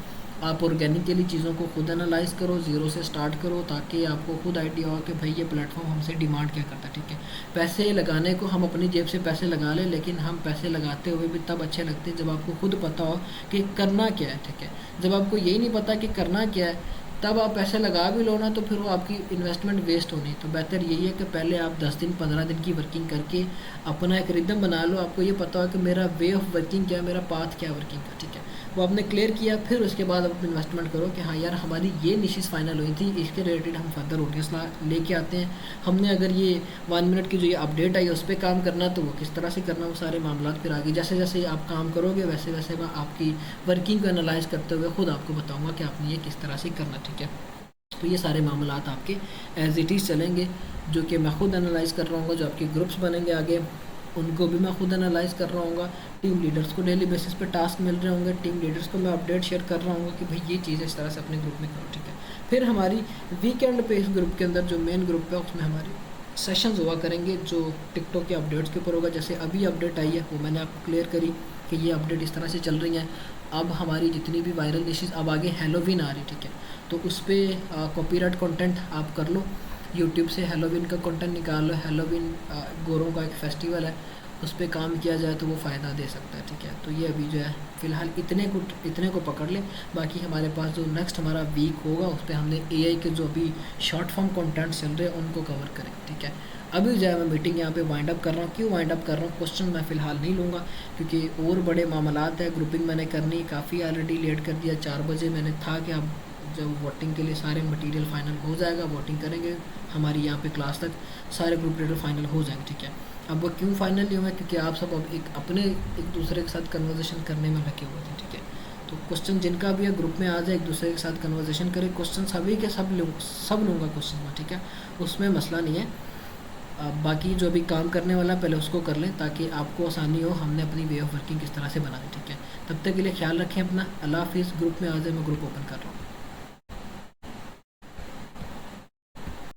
आप ऑर्गेनिकली चीज़ों को खुद एनालाइज करो, ज़ीरो से स्टार्ट करो, ताकि आपको खुद आइडिया हो कि भाई ये प्लेटफॉर्म हमसे डिमांड क्या करता है, ठीक है। पैसे लगाने को हम अपनी जेब से पैसे लगा लें, लेकिन हम पैसे लगाते हुए भी तब अच्छे लगते हैं जब आपको खुद पता हो कि करना क्या है, ठीक है। जब आपको यही नहीं पता कि करना क्या है तब आप पैसे लगा भी लो ना तो फिर वो आपकी इन्वेस्टमेंट वेस्ट होनी। तो बेहतर यही है कि पहले आप 10 दिन 15 दिन की वर्किंग करके अपना एक रिदम बना लो। आपको ये पता हो कि मेरा वे ऑफ वर्किंग क्या है, मेरा पाथ क्या है वर्किंग का, ठीक है। वो आपने क्लियर किया, फिर उसके बाद आप इन्वेस्टमेंट करो कि हाँ यार हमारी ये निशेज़ फाइनल हुई थी, इसके रिलेटेड हम फर्दर ऑडियंस लेके आते हैं। हमने अगर ये 1 मिनट की जो ये अपडेट आई उस पर काम करना, तो वो किस तरह से करना, वो सारे मामला फिर आगे जैसे जैसे आप काम करोगे वैसे वैसे मैं आपकी वर्किंग को एनालाइज करते हुए खुद आपको बताऊँगा कि आपने ये किस तरह से करना, ठीक है। तो ये सारे मामलात आपके एज इट इज़ चलेंगे, जो कि मैं खुद एनालाइज़ कर रहा हूँ। जो आपके ग्रुप्स बनेंगे आगे, उनको भी मैं खुद एनालाइज़ कर रहा हूँ। टीम लीडर्स को डेली बेसिस पे टास्क मिल रहे होंगे, टीम लीडर्स को मैं अपडेट शेयर कर रहा हूँ कि भाई ये चीज़ इस तरह से अपने ग्रुप में करो, ठीक है। फिर हमारी वीकेंड पे इस ग्रुप के अंदर जो मेन ग्रुप है उसमें हमारी सेशंस हुआ करेंगे, जो टिकटॉक के अपडेट्स के ऊपर होगा। जैसे अभी अपडेट आई है वो मैंने आपको क्लियर करी कि ये अपडेट इस तरह से चल रही हैं। अब हमारी जितनी भी वायरल डिशेज़, अब आगे हैलोवीन आ रही, ठीक है, तो उस पर कॉपीराइट कंटेंट आप कर लो, यूट्यूब से हैलोवीन का कंटेंट निकाल लो। हैलोवीन गोरों का एक फेस्टिवल है, उस पर काम किया जाए तो वो फ़ायदा दे सकता है, ठीक है। तो ये अभी जो है फ़िलहाल इतने को पकड़ लें। बाकी हमारे पास जो नेक्स्ट हमारा वीक होगा उस पर हमने एआई के जो अभी शॉर्ट फॉर्म कंटेंट चल रहे हैं उनको कवर करें, ठीक है। अभी जो है मैं मीटिंग यहाँ पे वाइंड अप कर रहा हूँ। क्यों वाइंड अप कर रहा हूँ, क्वेश्चन मैं फ़िलहाल नहीं लूँगा क्योंकि और बड़े मामलात है। ग्रुपिंग मैंने करनी काफ़ी ऑलरेडी लेट कर दिया, 4 बजे मैंने था कि अब जब वोटिंग के लिए सारे मटेरियल फाइनल हो जाएगा, वोटिंग करेंगे हमारी यहाँ पे क्लास तक सारे ग्रुप लीडर फाइनल हो जाएंगे, ठीक है। अब वो क्यों फाइनल नहीं हुआ, क्योंकि आप सब अब एक दूसरे के साथ कन्वर्सेशन करने में लगे हुए थे, ठीक है। तो क्वेश्चन जिनका भी है ग्रुप में आ जाए, एक दूसरे के साथ कन्वर्सेशन करें। क्वेश्चन सभी के सब लूँगा क्वेश्चन में, ठीक है, उसमें मसला नहीं है। बाकी जो भी काम करने वाला पहले उसको कर लें ताकि आपको आसानी हो। हमने अपनी वे ऑफ वर्किंग किस तरह से बनानी, ठीक है। तब तक के लिए ख्याल रखें अपना। अल्लाह हाफिज़। ग्रुप में आ जाए, मैं ग्रुप ओपन कर रहा हूँ।